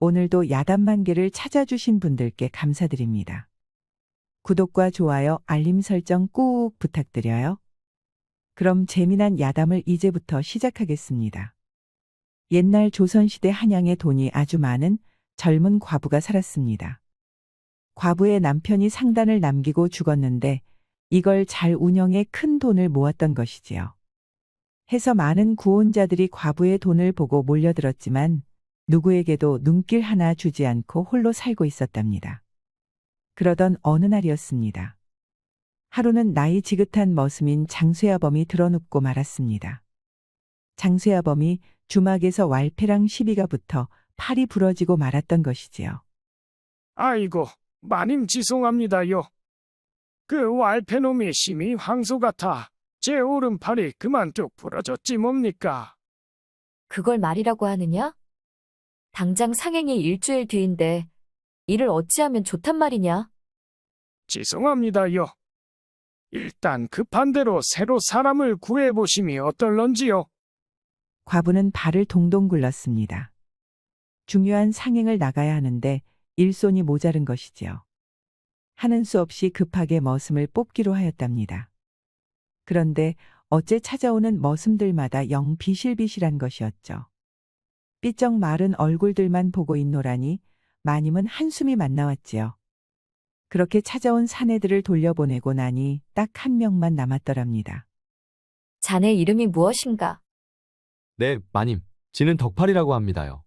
오늘도 야단만개를 찾아주신 분들께 감사드립니다. 구독과 좋아요, 알림 설정 꾹 부탁드려요. 그럼 재미난 야담을 이제부터 시작하겠습니다. 옛날 조선시대 한양에 돈이 아주 많은 젊은 과부가 살았습니다. 과부의 남편이 상단을 남기고 죽었는데 이걸 잘 운영해 큰 돈을 모았던 것이지요. 해서 많은 구혼자들이 과부의 돈을 보고 몰려들었지만 누구에게도 눈길 하나 주지 않고 홀로 살고 있었답니다. 그러던 어느 날이었습니다. 하루는 나이 지긋한 머슴인 장쇠아범이 드러눕고 말았습니다. 장쇠아범이 주막에서 왈패랑 시비가 붙어 팔이 부러지고 말았던 것이지요. 아이고, 마님 죄송합니다요. 그 왈패놈이 심히 황소 같아 제 오른팔이 그만 쭉 부러졌지 뭡니까? 그걸 말이라고 하느냐? 당장 상행이 일주일 뒤인데 일을 어찌하면 좋단 말이냐? 죄송합니다요. 일단 급한 대로 새로 사람을 구해보심이 어떨런지요? 과부는 발을 동동 굴렀습니다. 중요한 상행을 나가야 하는데 일손이 모자른 것이지요. 하는 수 없이 급하게 머슴을 뽑기로 하였답니다. 그런데 어째 찾아오는 머슴들마다 영 비실비실한 것이었죠. 삐쩍 마른 얼굴들만 보고 있노라니 마님은 한숨이 만 나왔지요. 그렇게 찾아온 사내들을 돌려보내고 나니 딱 한 명만 남았더랍니다. 자네 이름이 무엇인가? 네, 마님. 지는 덕팔이라고 합니다요.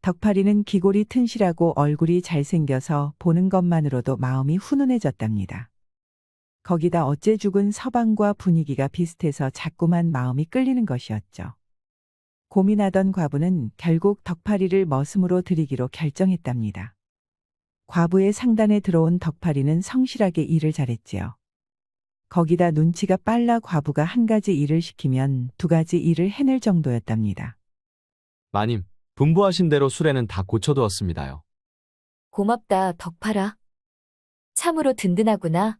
덕팔이는 기골이 튼실하고 얼굴이 잘생겨서 보는 것만으로도 마음이 훈훈해졌답니다. 거기다 어째 죽은 서방과 분위기가 비슷해서 자꾸만 마음이 끌리는 것이었죠. 고민하던 과부는 결국 덕팔이를 머슴으로 들이기로 결정했답니다. 과부의 상단에 들어온 덕팔이는 성실하게 일을 잘했지요. 거기다 눈치가 빨라 과부가 한 가지 일을 시키면 두 가지 일을 해낼 정도였답니다. 마님, 분부하신 대로 수레는 다 고쳐두었습니다요. 고맙다, 덕팔아. 참으로 든든하구나.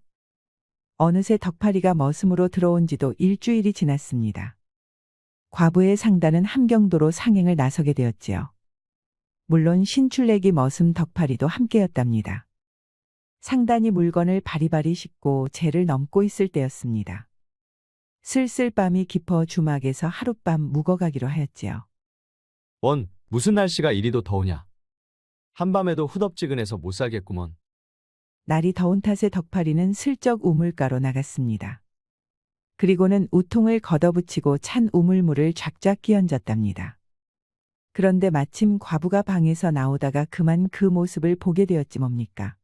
어느새 덕팔이가 머슴으로 들어온 지도 일주일이 지났습니다. 과부의 상단은 함경도로 상행을 나서게 되었지요. 물론 신출내기 머슴 덕팔이도 함께였답니다. 상단이 물건을 바리바리 싣고 재를 넘고 있을 때였습니다. 슬슬 밤이 깊어 주막에서 하룻밤 묵어가기로 하였지요. 원, 무슨 날씨가 이리도 더우냐. 한밤에도 후덥지근해서 못 살겠구먼. 날이 더운 탓에 덕팔이는 슬쩍 우물가로 나갔습니다. 그리고는 우통을 걷어붙이고 찬 우물물을 쫙쫙 끼얹었답니다. 그런데 마침 과부가 방에서 나오다가 그만 그 모습을 보게 되었지 뭡니까.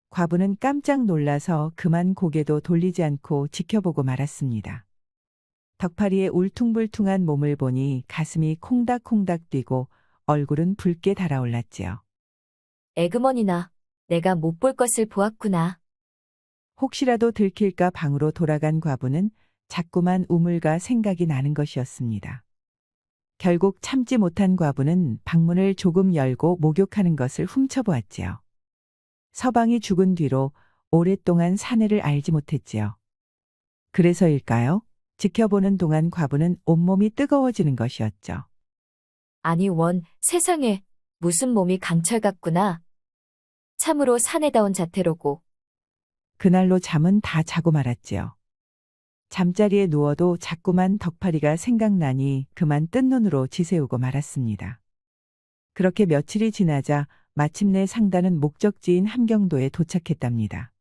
과부는 깜짝 놀라서 그만 고개도 돌리지 않고 지켜보고 말았습니다. 덕팔이의 울퉁불퉁한 몸을 보니 가슴이 콩닥콩닥 뛰고 얼굴은 붉게 달아올랐지요. 에그머니나, 내가 못 볼 것을 보았구나. 혹시라도 들킬까 방으로 돌아간 과부는 자꾸만 우물가 생각이 나는 것이었습니다. 결국 참지 못한 과부는 방문을 조금 열고 목욕하는 것을 훔쳐보았지요. 서방이 죽은 뒤로 오랫동안 사내를 알지 못했지요. 그래서일까요? 지켜보는 동안 과부는 온몸이 뜨거워지는 것이었죠. 아니 원, 세상에 무슨 몸이 강철 같구나. 참으로 사내다운 자태로고. 그날로 잠은 다 자고 말았지요. 잠자리에 누워도 자꾸만 덕팔이가 생각나니 그만 뜬 눈으로 지새우고 말았습니다. 그렇게 며칠이 지나자 마침내 상단은 목적지인 함경도에 도착했답니다.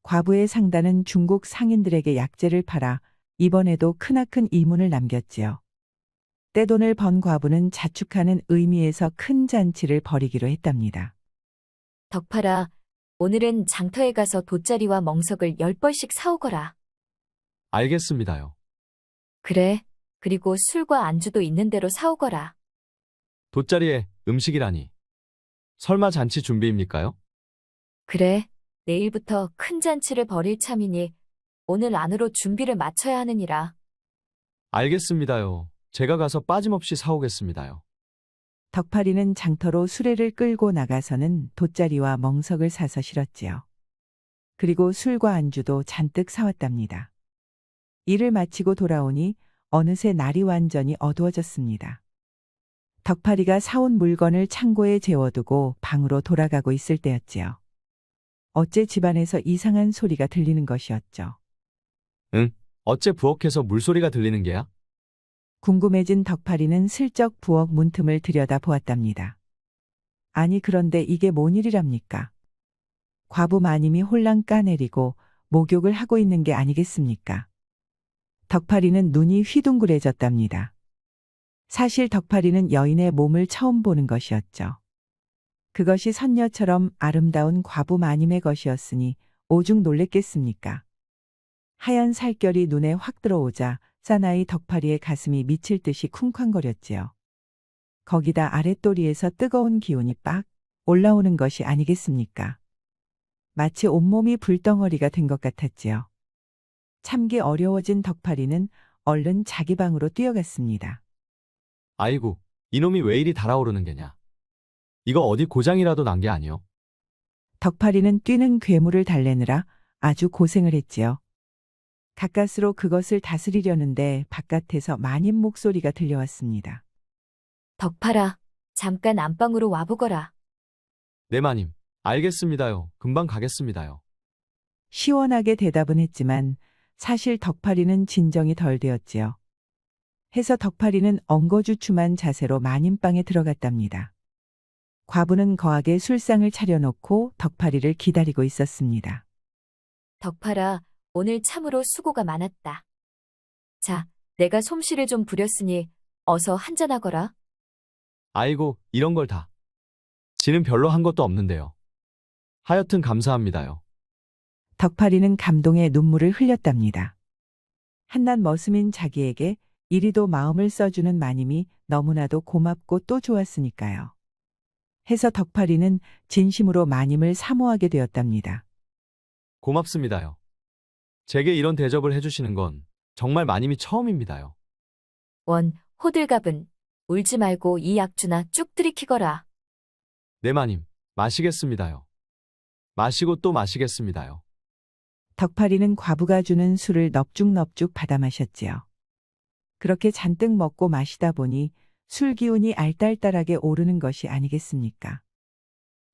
과부의 상단은 중국 상인들에게 약재를 팔아 이번에도 크나큰 이문을 남겼지요. 떼돈을 번 과부는 자축하는 의미에서 큰 잔치를 벌이기로 했답니다. 덕팔아, 오늘은 장터에 가서 돗자리와 멍석을 10벌씩 사오거라. 알겠습니다요. 그래, 그리고 술과 안주도 있는 대로 사오거라. 돗자리에 음식이라니. 설마 잔치 준비입니까요? 그래, 내일부터 큰 잔치를 벌일 참이니 오늘 안으로 준비를 마쳐야 하느니라. 알겠습니다요. 제가 가서 빠짐없이 사오겠습니다요. 덕팔이는 장터로 수레를 끌고 나가서는 돗자리와 멍석을 사서 실었지요. 그리고 술과 안주도 잔뜩 사왔답니다. 일을 마치고 돌아오니 어느새 날이 완전히 어두워졌습니다. 덕파리가 사온 물건을 창고에 재워두고 방으로 돌아가고 있을 때였지요. 어째 집안에서 이상한 소리가 들리는 것이었죠. 응? 어째 부엌에서 물소리가 들리는 게야? 궁금해진 덕파리는 슬쩍 부엌 문틈을 들여다 보았답니다. 아니 그런데 이게 뭔 일이랍니까? 과부 마님이 홀랑 까내리고 목욕을 하고 있는 게 아니겠습니까? 덕파리는 눈이 휘둥그레졌답니다. 사실 덕파리는 여인의 몸을 처음 보는 것이었죠. 그것이 선녀처럼 아름다운 과부 마님의 것이었으니 오죽 놀랬겠습니까? 하얀 살결이 눈에 확 들어오자 사나이 덕파리의 가슴이 미칠 듯이 쿵쾅거렸지요. 거기다 아랫도리에서 뜨거운 기운이 빡 올라오는 것이 아니겠습니까? 마치 온몸이 불덩어리가 된 것 같았지요. 참기 어려워진 덕파리는 얼른 자기 방으로 뛰어갔습니다. 아이고, 이놈이 왜 이리 달아오르는 게냐? 이거 어디 고장이라도 난 게 아니오? 덕파리는 뛰는 괴물을 달래느라 아주 고생을 했지요. 가까스로 그것을 다스리려는데 바깥에서 마님 목소리가 들려왔습니다. 덕파라, 잠깐 안방으로 와보거라. 네 마님, 알겠습니다요. 금방 가겠습니다요. 시원하게 대답은 했지만 사실 덕파리는 진정이 덜 되었지요. 해서 덕파리는 엉거주춤한 자세로 마님방에 들어갔답니다. 과부는 거하게 술상을 차려놓고 덕파리를 기다리고 있었습니다. 덕파라, 오늘 참으로 수고가 많았다. 자, 내가 솜씨를 좀 부렸으니 어서 한잔하거라. 아이고, 이런 걸 다. 지는 별로 한 것도 없는데요. 하여튼 감사합니다요. 덕파리는 감동의 눈물을 흘렸답니다. 한낱 머슴인 자기에게 이리도 마음을 써주는 마님이 너무나도 고맙고 또 좋았으니까요. 해서 덕파리는 진심으로 마님을 사모하게 되었답니다. 고맙습니다요. 제게 이런 대접을 해주시는 건 정말 마님이 처음입니다요. 원, 호들갑은 울지 말고 이 약주나 쭉 들이키거라. 네 마님, 마시겠습니다요. 마시고 또 마시겠습니다요. 덕파리는 과부가 주는 술을 넙죽넙죽 받아 마셨지요. 그렇게 잔뜩 먹고 마시다 보니 술 기운이 알딸딸하게 오르는 것이 아니겠습니까?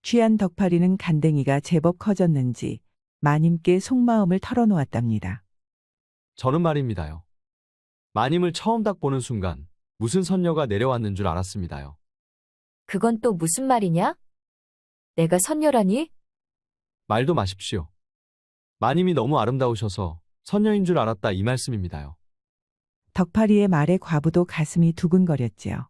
취한 덕파리는 간댕이가 제법 커졌는지 마님께 속마음을 털어놓았답니다. 저는 말입니다요. 마님을 처음 딱 보는 순간 무슨 선녀가 내려왔는 줄 알았습니다요. 그건 또 무슨 말이냐? 내가 선녀라니? 말도 마십시오. 마님이 너무 아름다우셔서 선녀인 줄 알았다 이 말씀입니다요. 덕파리의 말에 과부도 가슴이 두근거렸지요.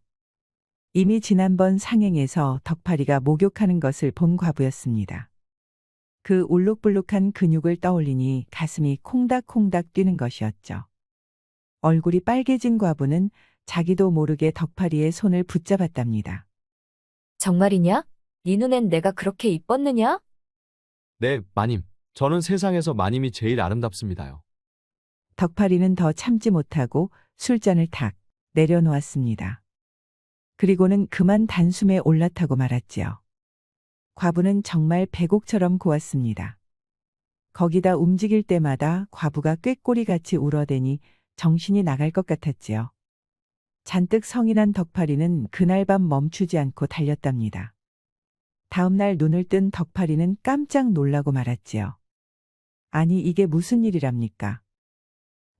이미 지난번 상행에서 덕파리가 목욕하는 것을 본 과부였습니다. 그 울룩불룩한 근육을 떠올리니 가슴이 콩닥콩닥 뛰는 것이었죠. 얼굴이 빨개진 과부는 자기도 모르게 덕파리의 손을 붙잡았답니다. 정말이냐? 네 눈엔 내가 그렇게 이뻤느냐? 네, 마님. 저는 세상에서 마님이 제일 아름답습니다요. 덕파리는 더 참지 못하고 술잔을 탁 내려놓았습니다. 그리고는 그만 단숨에 올라타고 말았지요. 과부는 정말 배곡처럼 고왔습니다. 거기다 움직일 때마다 과부가 꾀꼬리같이 울어대니 정신이 나갈 것 같았지요. 잔뜩 성이 난 덕파리는 그날 밤 멈추지 않고 달렸답니다. 다음 날 눈을 뜬 덕파리는 깜짝 놀라고 말았지요. 아니 이게 무슨 일이랍니까?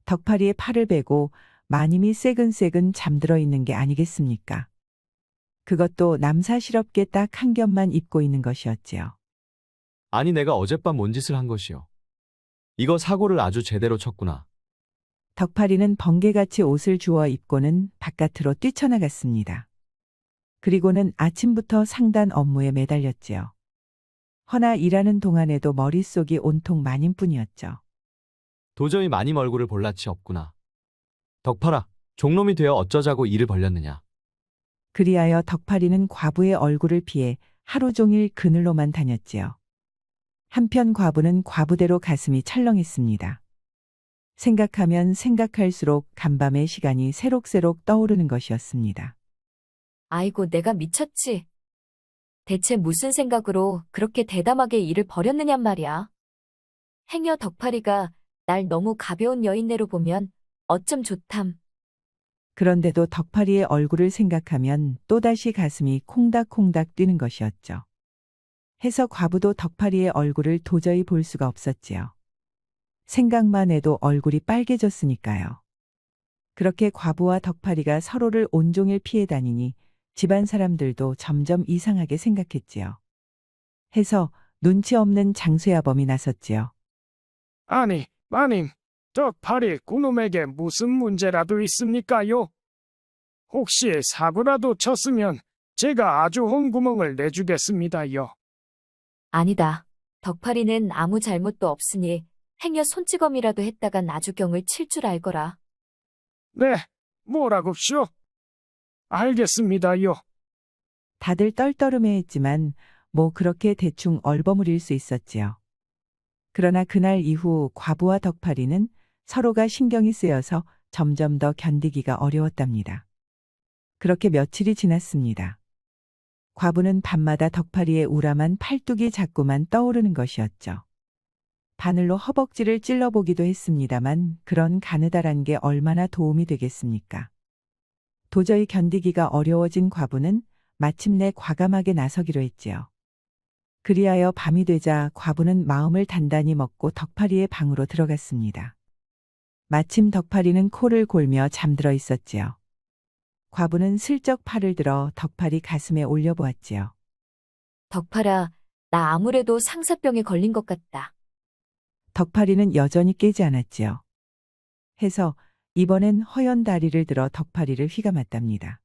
덕파리의 팔을 베고 마님이 새근새근 잠들어 있는 게 아니겠습니까? 그것도 남사시럽게 딱 한 겹만 입고 있는 것이었지요. 아니 내가 어젯밤 뭔 짓을 한 것이요. 이거 사고를 아주 제대로 쳤구나. 덕파리는 번개같이 옷을 주워 입고는 바깥으로 뛰쳐나갔습니다. 그리고는 아침부터 상단 업무에 매달렸지요. 허나 일하는 동안에도 머릿속이 온통 마님뿐이었죠. 도저히 마님 얼굴을 볼 낯이 없구나. 덕파라, 종놈이 되어 어쩌자고 일을 벌렸느냐. 그리하여 덕파리는 과부의 얼굴을 피해 하루 종일 그늘로만 다녔지요. 한편 과부는 과부대로 가슴이 철렁했습니다. 생각하면 생각할수록 간밤의 시간이 새록새록 떠오르는 것이었습니다. 아이고, 내가 미쳤지. 대체 무슨 생각으로 그렇게 대담하게 일을 벌였느냔 말이야. 행여 덕파리가 날 너무 가벼운 여인네로 보면 어쩜 좋담. 그런데도 덕파리의 얼굴을 생각하면 또다시 가슴이 콩닥콩닥 뛰는 것이었죠. 해서 과부도 덕파리의 얼굴을 도저히 볼 수가 없었지요. 생각만 해도 얼굴이 빨개졌으니까요. 그렇게 과부와 덕파리가 서로를 온종일 피해 다니니 집안 사람들도 점점 이상하게 생각했지요. 해서 눈치 없는 장쇠아범이 나섰지요. 아니, 마님, 덕파리 그놈에게 무슨 문제라도 있습니까요? 혹시 사고라도 쳤으면 제가 아주 홍구멍을 내주겠습니다요. 아니다. 덕파리는 아무 잘못도 없으니 행여 손찌검이라도 했다간 나주경을 칠 줄 알거라. 네, 뭐라고쇼? 알겠습니다요. 다들 떨떠름해했지만 뭐 그렇게 대충 얼버무릴 수 있었지요. 그러나 그날 이후 과부와 덕파리는 서로가 신경이 쓰여서 점점 더 견디기가 어려웠답니다. 그렇게 며칠이 지났습니다. 과부는 밤마다 덕파리의 우람한 팔뚝이 자꾸만 떠오르는 것이었죠. 바늘로 허벅지를 찔러보기도 했습니다만 그런 가느다란 게 얼마나 도움이 되겠습니까? 도저히 견디기가 어려워진 과부는 마침내 과감하게 나서기로 했지요. 그리하여 밤이 되자 과부는 마음을 단단히 먹고 덕파리의 방으로 들어갔습니다. 마침 덕파리는 코를 골며 잠들어 있었지요. 과부는 슬쩍 팔을 들어 덕파리 가슴에 올려보았지요. 덕파라, 나 아무래도 상사병에 걸린 것 같다. 덕파리는 여전히 깨지 않았지요. 해서 이번엔 허연 다리를 들어 덕파리를 휘감았답니다.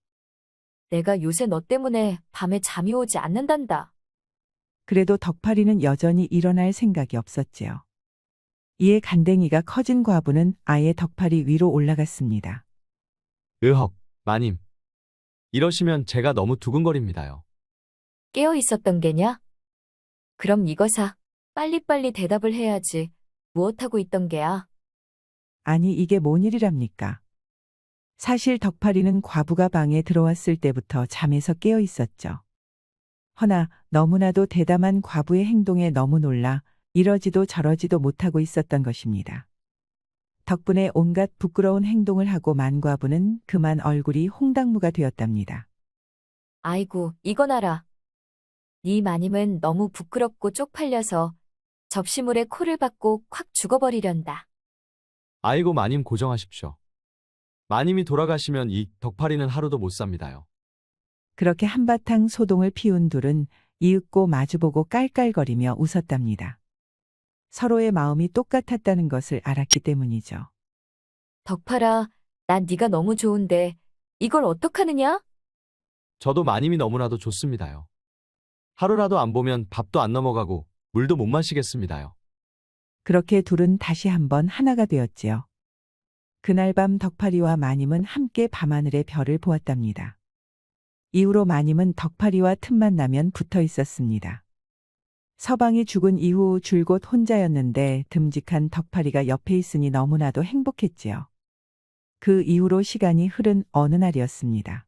내가 요새 너 때문에 밤에 잠이 오지 않는단다. 그래도 덕파리는 여전히 일어날 생각이 없었지요. 이에 간댕이가 커진 과부는 아예 덕파리 위로 올라갔습니다. 으헉, 마님. 이러시면 제가 너무 두근거립니다요. 깨어 있었던 게냐? 그럼 이거사. 빨리빨리 대답을 해야지. 무엇하고 있던 게야? 아니 이게 뭔 일이랍니까? 사실 덕파리는 과부가 방에 들어왔을 때부터 잠에서 깨어 있었죠. 허나 너무나도 대담한 과부의 행동에 너무 놀라 이러지도 저러지도 못하고 있었던 것입니다. 덕분에 온갖 부끄러운 행동을 하고 만 과부는 그만 얼굴이 홍당무가 되었답니다. 아이고, 이건 알아. 네 마님은 너무 부끄럽고 쪽팔려서 접시물에 코를 박고 콱 죽어버리련다. 아이고 마님 고정하십시오. 마님이 돌아가시면 이 덕파리는 하루도 못 삽니다요. 그렇게 한바탕 소동을 피운 둘은 이윽고 마주보고 깔깔거리며 웃었답니다. 서로의 마음이 똑같았다는 것을 알았기 때문이죠. 덕파라, 난 네가 너무 좋은데 이걸 어떡하느냐? 저도 마님이 너무나도 좋습니다요. 하루라도 안 보면 밥도 안 넘어가고 물도 못 마시겠습니다요. 그렇게 둘은 다시 한번 하나가 되었지요. 그날 밤 덕파리와 마님은 함께 밤하늘의 별을 보았답니다. 이후로 마님은 덕파리와 틈만 나면 붙어 있었습니다. 서방이 죽은 이후 줄곧 혼자였는데 듬직한 덕파리가 옆에 있으니 너무나도 행복했지요. 그 이후로 시간이 흐른 어느 날이었습니다.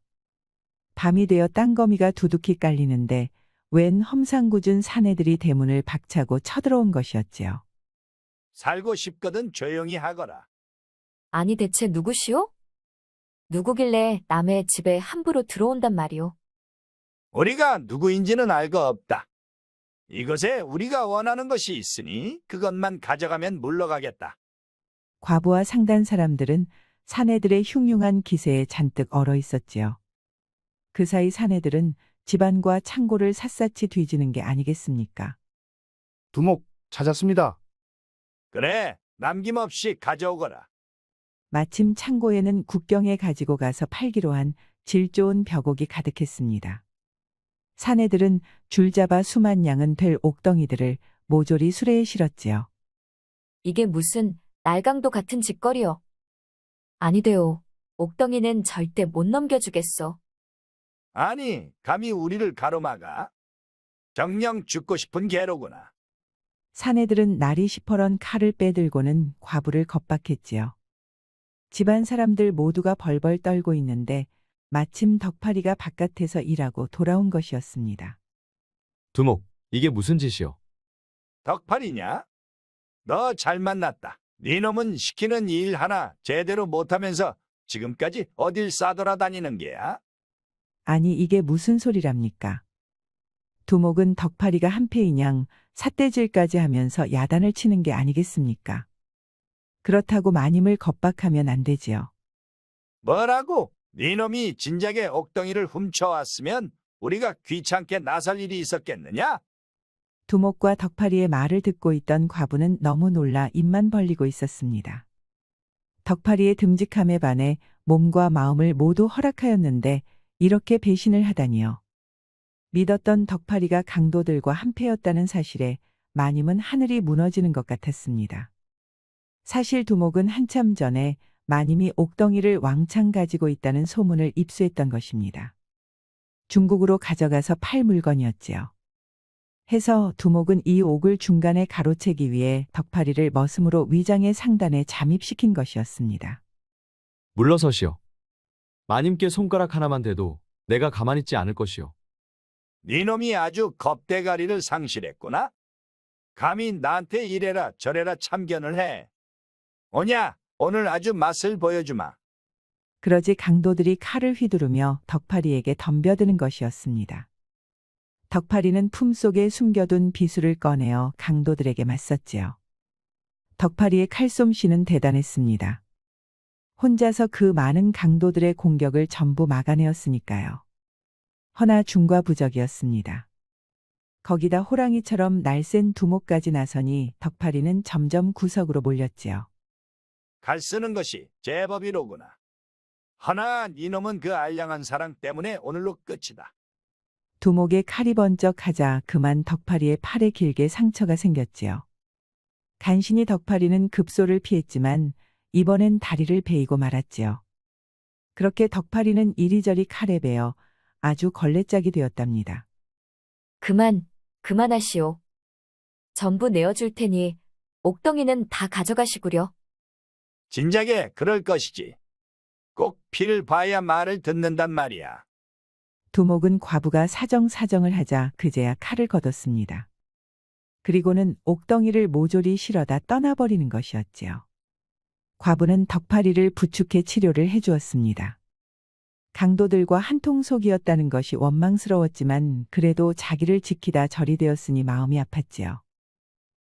밤이 되어 땅거미가 두둑히 깔리는데 웬 험상궂은 사내들이 대문을 박차고 쳐들어온 것이었지요. 살고 싶거든 조용히 하거라. 아니 대체 누구시오? 누구길래 남의 집에 함부로 들어온단 말이오? 우리가 누구인지는 알고 없다. 이것에 우리가 원하는 것이 있으니 그것만 가져가면 물러가겠다. 과부와 상단 사람들은 사내들의 흉흉한 기세에 잔뜩 얼어 있었지요. 그 사이 사내들은 집안과 창고를 샅샅이 뒤지는 게 아니겠습니까? 두목 찾았습니다. 그래, 남김없이 가져오거라. 마침 창고에는 국경에 가지고 가서 팔기로 한 질 좋은 벼곡이 가득했습니다. 사내들은 줄잡아 수만 양은 될 옥덩이들을 모조리 수레에 실었지요. 이게 무슨 날강도 같은 짓거리여. 아니되오. 옥덩이는 절대 못 넘겨주겠소. 아니, 감히 우리를 가로막아? 정녕 죽고 싶은 개로구나. 사내들은 날이 시퍼런 칼을 빼들고는 과부를 겁박했지요. 집안 사람들 모두가 벌벌 떨고 있는데 마침 덕파리가 바깥에서 일하고 돌아온 것이었습니다. 두목, 이게 무슨 짓이오? 덕팔이냐? 너 잘 만났다. 네 놈은 시키는 일 하나 제대로 못하면서 지금까지 어딜 싸돌아다니는 게야? 아니 이게 무슨 소리랍니까? 두목은 덕파리가 한패인양 삿대질까지 하면서 야단을 치는 게 아니겠습니까? 그렇다고 마님을 겁박하면 안 되지요. 뭐라고? 네놈이 진작에 옥덩이를 훔쳐왔으면 우리가 귀찮게 나설 일이 있었겠느냐? 두목과 덕파리의 말을 듣고 있던 과부는 너무 놀라 입만 벌리고 있었습니다. 덕파리의 듬직함에 반해 몸과 마음을 모두 허락하였는데 이렇게 배신을 하다니요. 믿었던 덕파리가 강도들과 한패였다는 사실에 마님은 하늘이 무너지는 것 같았습니다. 사실 두목은 한참 전에 마님이 옥덩이를 왕창 가지고 있다는 소문을 입수했던 것입니다. 중국으로 가져가서 팔 물건이었지요. 해서 두목은 이 옥을 중간에 가로채기 위해 덕파리를 머슴으로 위장의 상단에 잠입시킨 것이었습니다. 물러서시오. 마님께 손가락 하나만 대도 내가 가만히 있지 않을 것이오. 네놈이 아주 겁대가리를 상실했구나. 감히 나한테 이래라 저래라 참견을 해. 오냐, 오늘 아주 맛을 보여주마. 그러지 강도들이 칼을 휘두르며 덕파리에게 덤벼드는 것이었습니다. 덕파리는 품속에 숨겨둔 비수를 꺼내어 강도들에게 맞섰지요. 덕파리의 칼솜씨는 대단했습니다. 혼자서 그 많은 강도들의 공격을 전부 막아내었으니까요. 허나 중과부적이었습니다. 거기다 호랑이처럼 날쌘 두목까지 나서니 덕파리는 점점 구석으로 몰렸지요. 칼 쓰는 것이 제법이로구나. 허나 네놈은 그 알량한 사랑 때문에 오늘로 끝이다. 두목의 칼이 번쩍하자 그만 덕파리의 팔에 길게 상처가 생겼지요. 간신히 덕파리는 급소를 피했지만 이번엔 다리를 베이고 말았지요. 그렇게 덕파리는 이리저리 칼에 베어 아주 걸레짝이 되었답니다. 그만하시오. 전부 내어줄 테니 옥덩이는 다 가져가시구려. 진작에 그럴 것이지. 꼭 피를 봐야 말을 듣는단 말이야. 두목은 과부가 사정사정을 하자 그제야 칼을 걷었습니다. 그리고는 옥덩이를 모조리 실어다 떠나버리는 것이었지요. 과부는 덕파리를 부축해 치료를 해주었습니다. 강도들과 한통속이었다는 것이 원망스러웠지만 그래도 자기를 지키다 절이 되었으니 마음이 아팠지요.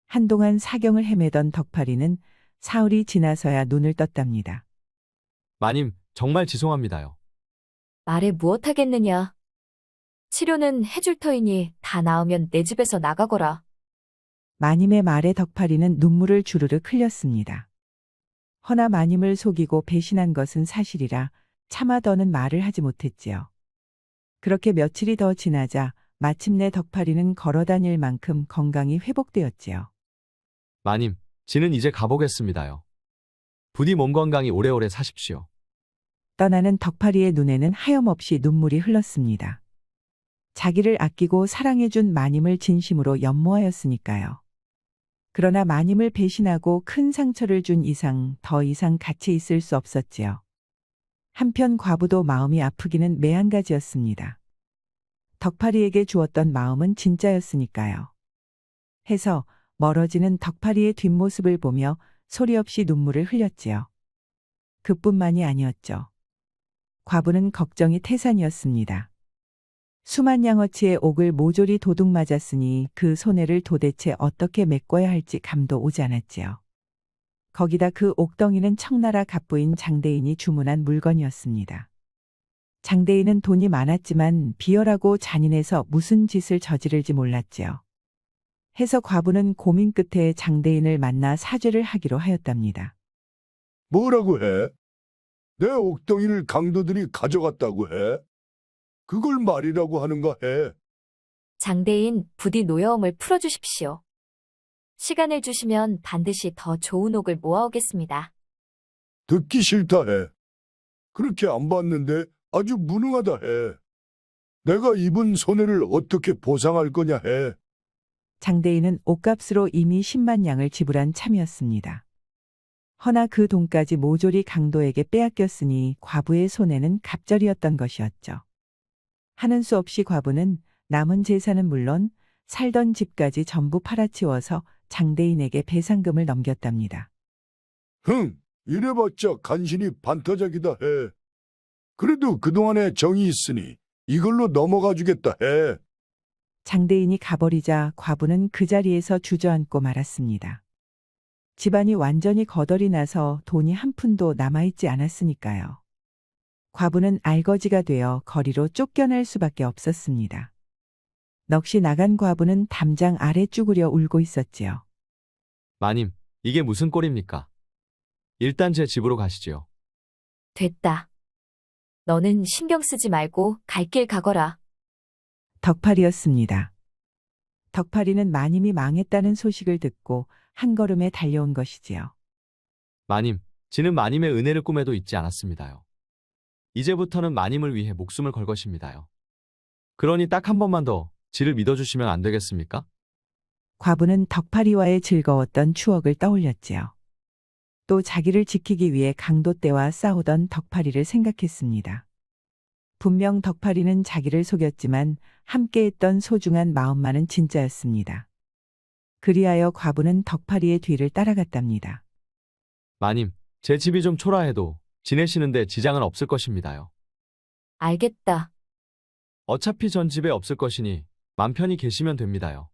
한동안 사경을 헤매던 덕파리는 사흘이 지나서야 눈을 떴답니다. 마님, 정말 죄송합니다요. 말해 무엇하겠느냐. 치료는 해줄 터이니 다 나으면 내 집에서 나가거라. 마님의 말에 덕파리는 눈물을 주르륵 흘렸습니다. 허나 마님을 속이고 배신한 것은 사실이라 차마 더는 말을 하지 못했지요. 그렇게 며칠이 더 지나자 마침내 덕파리는 걸어다닐 만큼 건강이 회복되었지요. 마님, 지는 이제 가보겠습니다요. 부디 몸 건강히 오래오래 사십시오. 떠나는 덕파리의 눈에는 하염없이 눈물이 흘렀습니다. 자기를 아끼고 사랑해준 마님을 진심으로 연모하였으니까요. 그러나 마님을 배신하고 큰 상처를 준 이상 더 이상 같이 있을 수 없었지요. 한편 과부도 마음이 아프기는 매한가지였습니다. 덕파리에게 주었던 마음은 진짜였으니까요. 해서 멀어지는 덕파리의 뒷모습을 보며 소리 없이 눈물을 흘렸지요. 그뿐만이 아니었죠. 과부는 걱정이 태산이었습니다. 수만 양어치의 옥을 모조리 도둑 맞았으니 그 손해를 도대체 어떻게 메꿔야 할지 감도 오지 않았지요. 거기다 그 옥덩이는 청나라 갑부인 장대인이 주문한 물건이었습니다. 장대인은 돈이 많았지만 비열하고 잔인해서 무슨 짓을 저지를지 몰랐지요. 해서 과부는 고민 끝에 장대인을 만나 사죄를 하기로 하였답니다. 뭐라고 해? 내 옥덩이를 강도들이 가져갔다고 해? 그걸 말이라고 하는가 해? 장대인 부디 노여움을 풀어주십시오. 시간을 주시면 반드시 더 좋은 옥을 모아오겠습니다. 듣기 싫다 해. 그렇게 안 봤는데 아주 무능하다 해. 내가 입은 손해를 어떻게 보상할 거냐 해. 장대인은 옥값으로 이미 10만 양을 지불한 참이었습니다. 허나 그 돈까지 모조리 강도에게 빼앗겼으니 과부의 손해는 갑절이었던 것이었죠. 하는 수 없이 과부는 남은 재산은 물론 살던 집까지 전부 팔아치워서 장대인에게 배상금을 넘겼답니다. 흥, 이래봤자 간신히 반타작이다 해. 그래도 그동안에 정이 있으니 이걸로 넘어가 주겠다 해. 장대인이 가버리자 과부는 그 자리에서 주저앉고 말았습니다. 집안이 완전히 거덜이 나서 돈이 한 푼도 남아있지 않았으니까요. 과부는 알거지가 되어 거리로 쫓겨날 수밖에 없었습니다. 넋이 나간 과부는 담장 아래 쭈그려 울고 있었지요. 마님, 이게 무슨 꼴입니까? 일단 제 집으로 가시지요. 됐다. 너는 신경 쓰지 말고 갈 길 가거라. 덕팔이었습니다. 덕팔이는 마님이 망했다는 소식을 듣고 한 걸음에 달려온 것이지요. 마님, 지는 마님의 은혜를 꿈에도 잊지 않았습니다요. 이제부터는 마님을 위해 목숨을 걸 것입니다요. 그러니 딱 한 번만 더 지를 믿어주시면 안 되겠습니까? 과부는 덕팔이와의 즐거웠던 추억을 떠올렸지요. 또 자기를 지키기 위해 강도떼와 싸우던 덕팔이를 생각했습니다. 분명 덕팔이는 자기를 속였지만 함께했던 소중한 마음만은 진짜였습니다. 그리하여 과부는 덕팔이의 뒤를 따라갔답니다. 마님, 제 집이 좀 초라해도 지내시는데 지장은 없을 것입니다요. 알겠다. 어차피 전 집에 없을 것이니 맘 편히 계시면 됩니다요.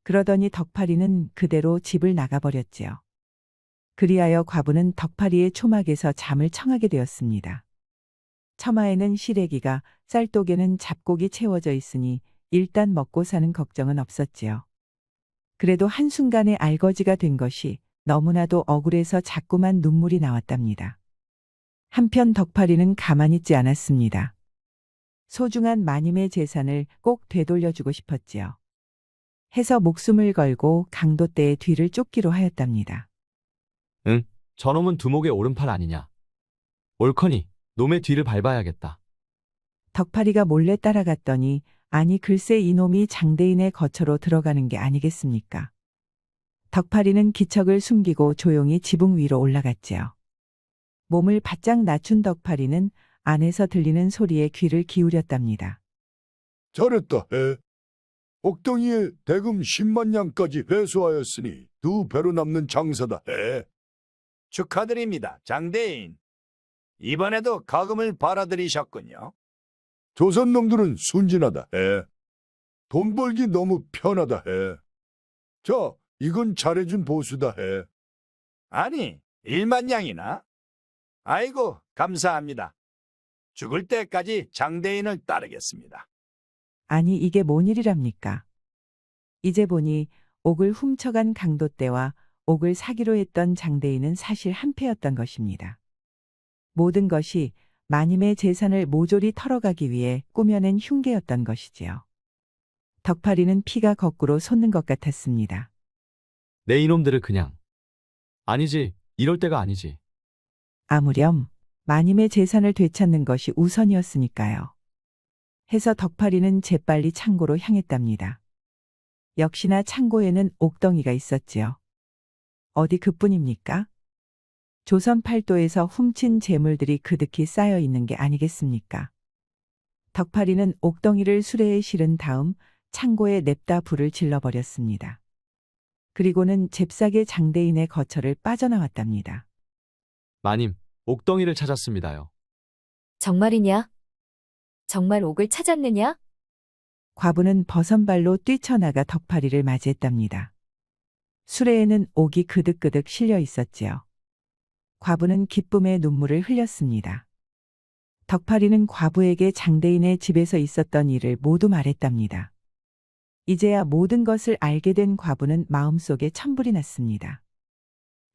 그러더니 덕팔이는 그대로 집을 나가버렸지요. 그리하여 과부는 덕팔이의 초막에서 잠을 청하게 되었습니다. 처마에는 시래기가, 쌀독에는 잡곡이 채워져 있으니 일단 먹고 사는 걱정은 없었지요. 그래도 한순간에 알거지가 된 것이 너무나도 억울해서 자꾸만 눈물이 나왔답니다. 한편 덕팔이는 가만히 있지 않았습니다. 소중한 마님의 재산을 꼭 되돌려주고 싶었지요. 해서 목숨을 걸고 강도떼의 뒤를 쫓기로 하였답니다. 응, 저놈은 두목의 오른팔 아니냐. 옳거니 놈의 뒤를 밟아야겠다. 덕팔이가 몰래 따라갔더니 아니 글쎄 이놈이 장대인의 거처로 들어가는 게 아니겠습니까? 덕팔이는 기척을 숨기고 조용히 지붕 위로 올라갔지요. 몸을 바짝 낮춘 덕팔이는 안에서 들리는 소리에 귀를 기울였답니다. 잘했다 해. 옥덩이에 대금 10만 양까지 회수하였으니 2배로 남는 장사다 해. 축하드립니다, 장대인. 이번에도 거금을 벌어들이셨군요. 조선 놈들은 순진하다 해. 돈 벌기 너무 편하다 해. 자, 이건 잘해준 보수다 해. 아니, 1만 양이나? 아이고, 감사합니다. 죽을 때까지 장대인을 따르겠습니다. 아니 이게 뭔 일이랍니까? 이제 보니 옥을 훔쳐간 강도떼와 옥을 사기로 했던 장대인은 사실 한패였던 것입니다. 모든 것이 마님의 재산을 모조리 털어가기 위해 꾸며낸 흉계였던 것이지요. 덕팔이는 피가 거꾸로 솟는 것 같았습니다. 내 이놈들을 그냥. 아니지, 이럴 때가 아니지. 아무렴 마님의 재산을 되찾는 것이 우선이었으니까요. 해서 덕팔이는 재빨리 창고로 향했답니다. 역시나 창고에는 옥덩이가 있었지요. 어디 그뿐입니까? 조선 팔도에서 훔친 재물들이 그득히 쌓여 있는 게 아니겠습니까? 덕팔이는 옥덩이를 수레에 실은 다음 창고에 냅다 불을 질러버렸습니다. 그리고는 잽싸게 장대인의 거처를 빠져나왔답니다. 마님, 옥덩이를 찾았습니다요. 정말이냐? 정말 옥을 찾았느냐? 과부는 버선발로 뛰쳐나가 덕팔이를 맞이했답니다. 수레에는 옥이 그득그득 실려 있었지요. 과부는 기쁨의 눈물을 흘렸습니다. 덕팔이는 과부에게 장대인의 집에서 있었던 일을 모두 말했답니다. 이제야 모든 것을 알게 된 과부는 마음속에 천불이 났습니다.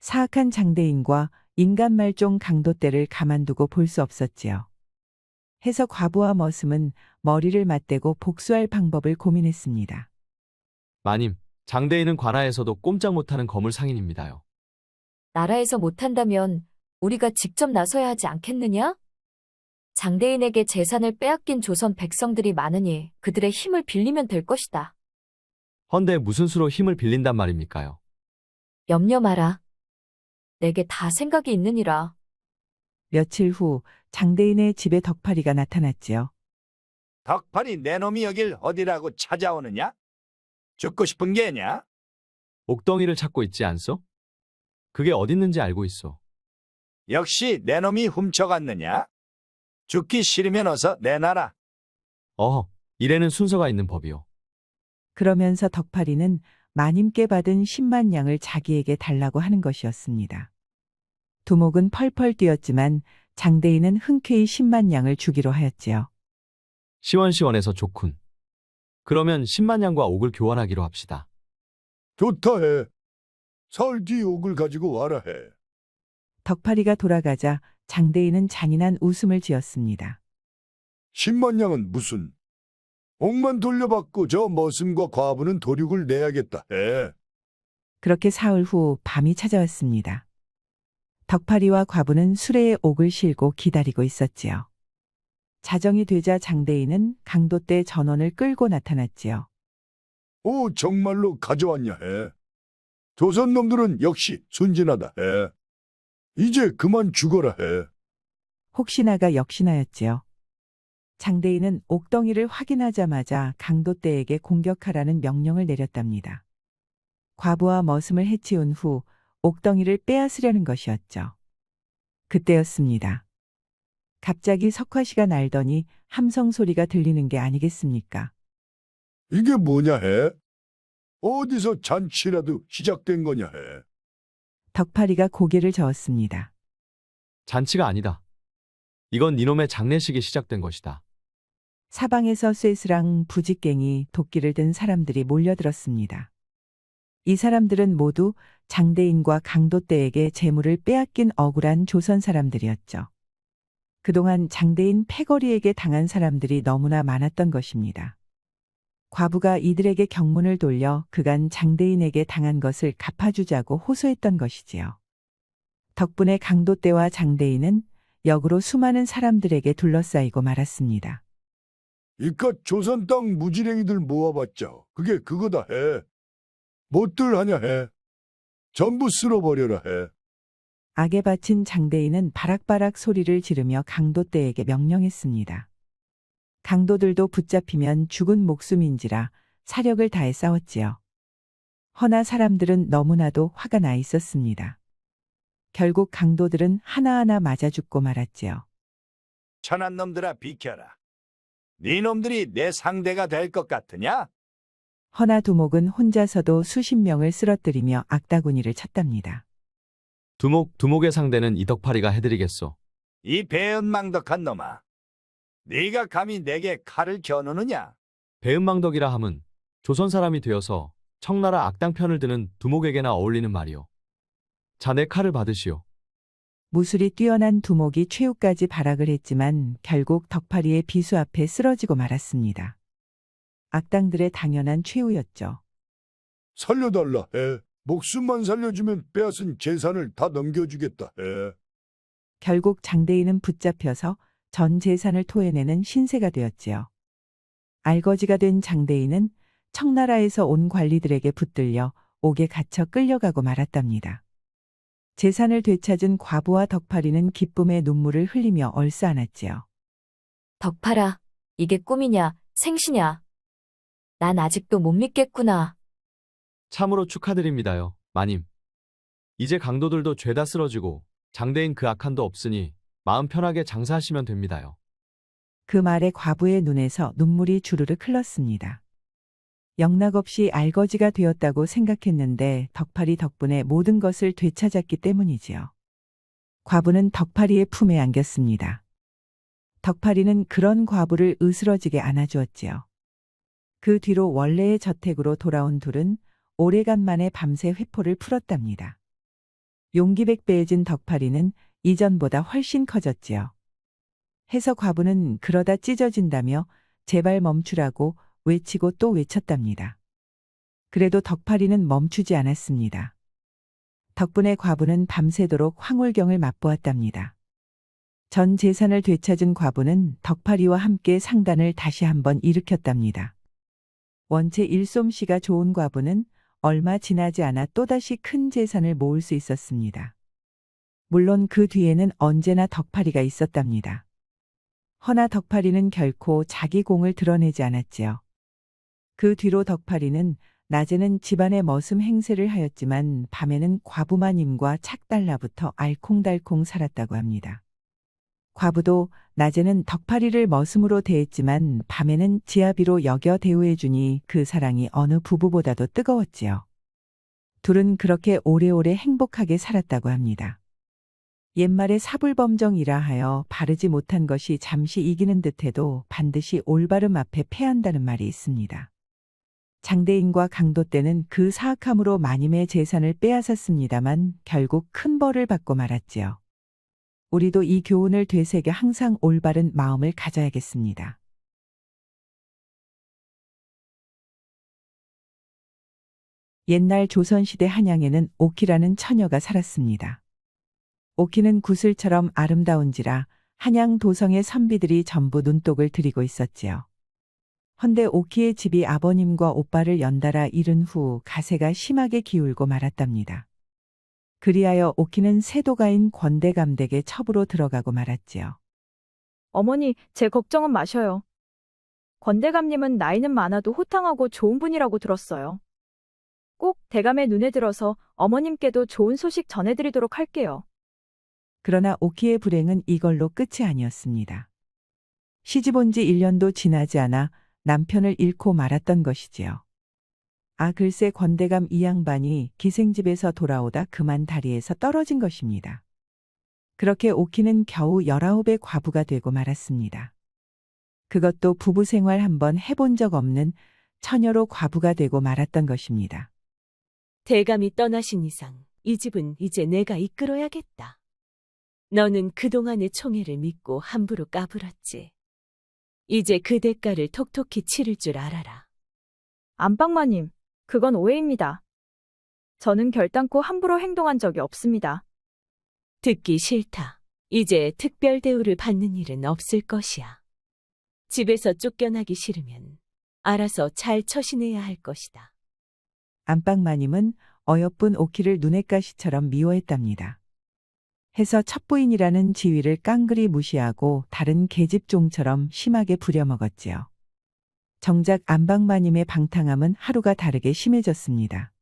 사악한 장대인과 인간말종 강도떼를 가만두고 볼 수 없었지요. 해서 과부와 머슴은 머리를 맞대고 복수할 방법을 고민했습니다. 마님, 장대인은 관아에서도 꼼짝 못하는 거물 상인입니다요. 나라에서 못한다면 우리가 직접 나서야 하지 않겠느냐? 장대인에게 재산을 빼앗긴 조선 백성들이 많으니 그들의 힘을 빌리면 될 것이다. 헌데 무슨 수로 힘을 빌린단 말입니까요? 염려 마라. 내게 다 생각이 있느니라. 며칠 후 장대인의 집에 덕팔이가 나타났지요. 덕팔이 내 놈이 여길 어디라고 찾아오느냐? 죽고 싶은 게냐? 옥덩이를 찾고 있지 않소? 그게 어딨는지 알고 있소. 역시 내 놈이 훔쳐갔느냐? 죽기 싫으면 어서 내놔라. 어허, 이래는 순서가 있는 법이요. 그러면서 덕파리는 마님께 받은 10만 양을 자기에게 달라고 하는 것이었습니다. 두목은 펄펄 뛰었지만 장대인은 흔쾌히 10만 양을 주기로 하였지요. 시원시원해서 좋군. 그러면 10만 양과 옥을 교환하기로 합시다. 좋다 해. 사흘 뒤 옥을 가지고 와라 해. 덕파리가 돌아가자 장대인은 잔인한 웃음을 지었습니다. 10만 양은 무슨? 옥만 돌려받고 저 머슴과 과부는 도륙을 내야겠다 해. 그렇게 사흘 후 밤이 찾아왔습니다. 덕파리와 과부는 수레에 옥을 실고 기다리고 있었지요. 자정이 되자 장대인은 강도떼 전원을 끌고 나타났지요. 오, 정말로 가져왔냐 해. 조선 놈들은 역시 순진하다 해. 이제 그만 죽어라 해. 혹시나가 역시나였지요. 장대인은 옥덩이를 확인하자마자 강도떼에게 공격하라는 명령을 내렸답니다. 과부와 머슴을 해치운 후 옥덩이를 빼앗으려는 것이었죠. 그때였습니다. 갑자기 석화시가 날더니 함성 소리가 들리는 게 아니겠습니까? 이게 뭐냐 해? 어디서 잔치라도 시작된 거냐 해. 덕파리가 고개를 저었습니다. 잔치가 아니다. 이건 니놈의 장례식이 시작된 것이다. 사방에서 쇠스랑 부직갱이 도끼를 든 사람들이 몰려들었습니다. 이 사람들은 모두 장대인과 강도떼에게 재물을 빼앗긴 억울한 조선 사람들이었죠. 그동안 장대인 패거리에게 당한 사람들이 너무나 많았던 것입니다. 과부가 이들에게 경문을 돌려 그간 장대인에게 당한 것을 갚아주자고 호소했던 것이지요. 덕분에 강도떼와 장대인은 역으로 수많은 사람들에게 둘러싸이고 말았습니다. 이깟 조선 땅 무지랭이들 모아봤자 그게 그거다 해. 못들 하냐 해. 전부 쓸어버려라 해. 악에 바친 장대인은 바락바락 소리를 지르며 강도떼에게 명령했습니다. 강도들도 붙잡히면 죽은 목숨인지라 사력을 다해 싸웠지요. 허나 사람들은 너무나도 화가 나 있었습니다. 결국 강도들은 하나하나 맞아 죽고 말았지요. 천한 놈들아 비켜라. 네 놈들이 내 상대가 될 것 같으냐? 허나 두목은 혼자서도 수십 명을 쓰러뜨리며 악다구니를 쳤답니다. 두목의 상대는 이덕파리가 해드리겠소. 이 배은망덕한 놈아. 네가 감히 내게 칼을 겨누느냐? 배은망덕이라 함은 조선 사람이 되어서 청나라 악당 편을 드는 두목에게나 어울리는 말이오. 자네 칼을 받으시오. 무술이 뛰어난 두목이 최후까지 발악을 했지만 결국 덕파리의 비수 앞에 쓰러지고 말았습니다. 악당들의 당연한 최후였죠. 살려달라 해. 목숨만 살려주면 빼앗은 재산을 다 넘겨주겠다 해. 결국 장대인은 붙잡혀서 전 재산을 토해내는 신세가 되었지요. 알거지가 된 장대인은 청나라에서 온 관리들에게 붙들려 옥에 갇혀 끌려가고 말았답니다. 재산을 되찾은 과부와 덕파리는 기쁨의 눈물을 흘리며 얼싸안았지요. 덕파라, 이게 꿈이냐, 생시냐? 난 아직도 못 믿겠구나. 참으로 축하드립니다요, 마님. 이제 강도들도 죄다 쓰러지고 장대인 그 악한도 없으니 마음 편하게 장사하시면 됩니다요. 그 말에 과부의 눈에서 눈물이 주르륵 흘렀습니다. 영락없이 알거지가 되었다고 생각했는데 덕파리 덕분에 모든 것을 되찾았기 때문이지요. 과부는 덕파리의 품에 안겼습니다. 덕파리는 그런 과부를 으스러지게 안아주었지요. 그 뒤로 원래의 저택으로 돌아온 둘은 오래간만에 밤새 회포를 풀었답니다. 용기백배해진 덕파리는 이전보다 훨씬 커졌지요. 해서 과부는 그러다 찢어진다며 제발 멈추라고 외치고 또 외쳤답니다. 그래도 덕파리는 멈추지 않았습니다. 덕분에 과부는 밤새도록 황홀경을 맛보았답니다. 전 재산을 되찾은 과부는 덕파리와 함께 상단을 다시 한번 일으켰답니다. 원체 일솜씨가 좋은 과부는 얼마 지나지 않아 또다시 큰 재산을 모을 수 있었습니다. 물론 그 뒤에는 언제나 덕파리가 있었답니다. 허나 덕파리는 결코 자기 공을 드러내지 않았지요. 그 뒤로 덕파리는 낮에는 집안의 머슴 행세를 하였지만 밤에는 과부마님과 착달라부터 알콩달콩 살았다고 합니다. 과부도 낮에는 덕파리를 머슴으로 대했지만 밤에는 지아비로 여겨 대우해주니 그 사랑이 어느 부부보다도 뜨거웠지요. 둘은 그렇게 오래오래 행복하게 살았다고 합니다. 옛말에 사불범정이라 하여 바르지 못한 것이 잠시 이기는 듯해도 반드시 올바름 앞에 패한다는 말이 있습니다. 장대인과 강도 때는 그 사악함으로 마님의 재산을 빼앗았습니다만 결국 큰 벌을 받고 말았지요. 우리도 이 교훈을 되새겨 항상 올바른 마음을 가져야겠습니다. 옛날 조선시대 한양에는 오키라는 처녀가 살았습니다. 오키는 구슬처럼 아름다운지라 한양 도성의 선비들이 전부 눈독을 들이고 있었지요. 헌데 오키의 집이 아버님과 오빠를 연달아 잃은 후 가세가 심하게 기울고 말았답니다. 그리하여 오키는 세도가인 권대감댁의 첩으로 들어가고 말았지요. 어머니, 제 걱정은 마셔요. 권대감님은 나이는 많아도 호탕하고 좋은 분이라고 들었어요. 꼭 대감의 눈에 들어서 어머님께도 좋은 소식 전해드리도록 할게요. 그러나 오키의 불행은 이걸로 끝이 아니었습니다. 시집 온 지 1년도 지나지 않아 남편을 잃고 말았던 것이지요. 아, 글쎄 권대감 이 양반이 기생집에서 돌아오다 그만 다리에서 떨어진 것입니다. 그렇게 오키는 겨우 19의 과부가 되고 말았습니다. 그것도 부부 생활 한번 해본 적 없는 처녀로 과부가 되고 말았던 것입니다. 대감이 떠나신 이상 이 집은 이제 내가 이끌어야겠다. 너는 그동안의 총애를 믿고 함부로 까불었지. 이제 그 대가를 톡톡히 치를 줄 알아라. 안방마님, 그건 오해입니다. 저는 결단코 함부로 행동한 적이 없습니다. 듣기 싫다. 이제 특별 대우를 받는 일은 없을 것이야. 집에서 쫓겨나기 싫으면 알아서 잘 처신해야 할 것이다. 안방마님은 어여쁜 오키를 눈엣가시처럼 미워했답니다. 해서 첩부인이라는 지위를 깡그리 무시하고 다른 계집종처럼 심하게 부려먹었지요. 정작 안방마님의 방탕함은 하루가 다르게 심해졌습니다.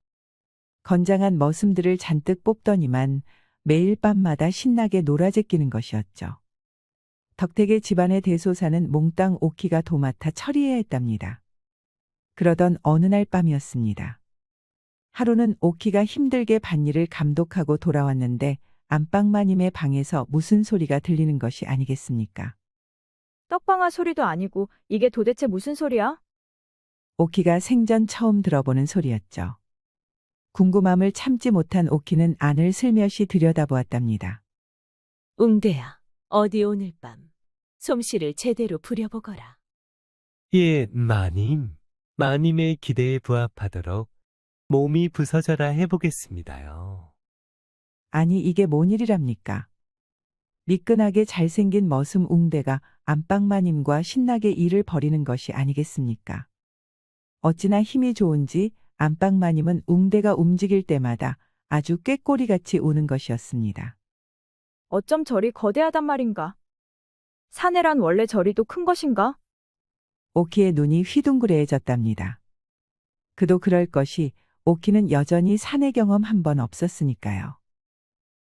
건장한 머슴들을 잔뜩 뽑더니만 매일 밤마다 신나게 놀아제끼는 것이었죠. 덕택의 집안의 대소사는 몽땅 오키가 도맡아 처리해야 했답니다. 그러던 어느 날 밤이었습니다. 하루는 오키가 힘들게 밭일을 감독하고 돌아왔는데 안방마님의 방에서 무슨 소리가 들리는 것이 아니겠습니까? 떡방아 소리도 아니고 이게 도대체 무슨 소리야? 오키가 생전 처음 들어보는 소리였죠. 궁금함을 참지 못한 오키는 안을 슬며시 들여다보았답니다. 웅대야, 어디 오늘 밤 솜씨를 제대로 부려보거라. 예, 마님. 마님의 기대에 부합하도록 몸이 부서져라 해보겠습니다요. 아니 이게 뭔 일이랍니까? 미끈하게 잘생긴 머슴 웅대가 안방마님과 신나게 일을 벌이는 것이 아니겠습니까? 어찌나 힘이 좋은지 안방마님은 웅대가 움직일 때마다 아주 꾀꼬리같이 우는 것이었습니다. 어쩜 저리 거대하단 말인가? 사내란 원래 저리도 큰 것인가? 오키의 눈이 휘둥그레해졌답니다. 그도 그럴 것이 오키는 여전히 사내 경험 한 번 없었으니까요.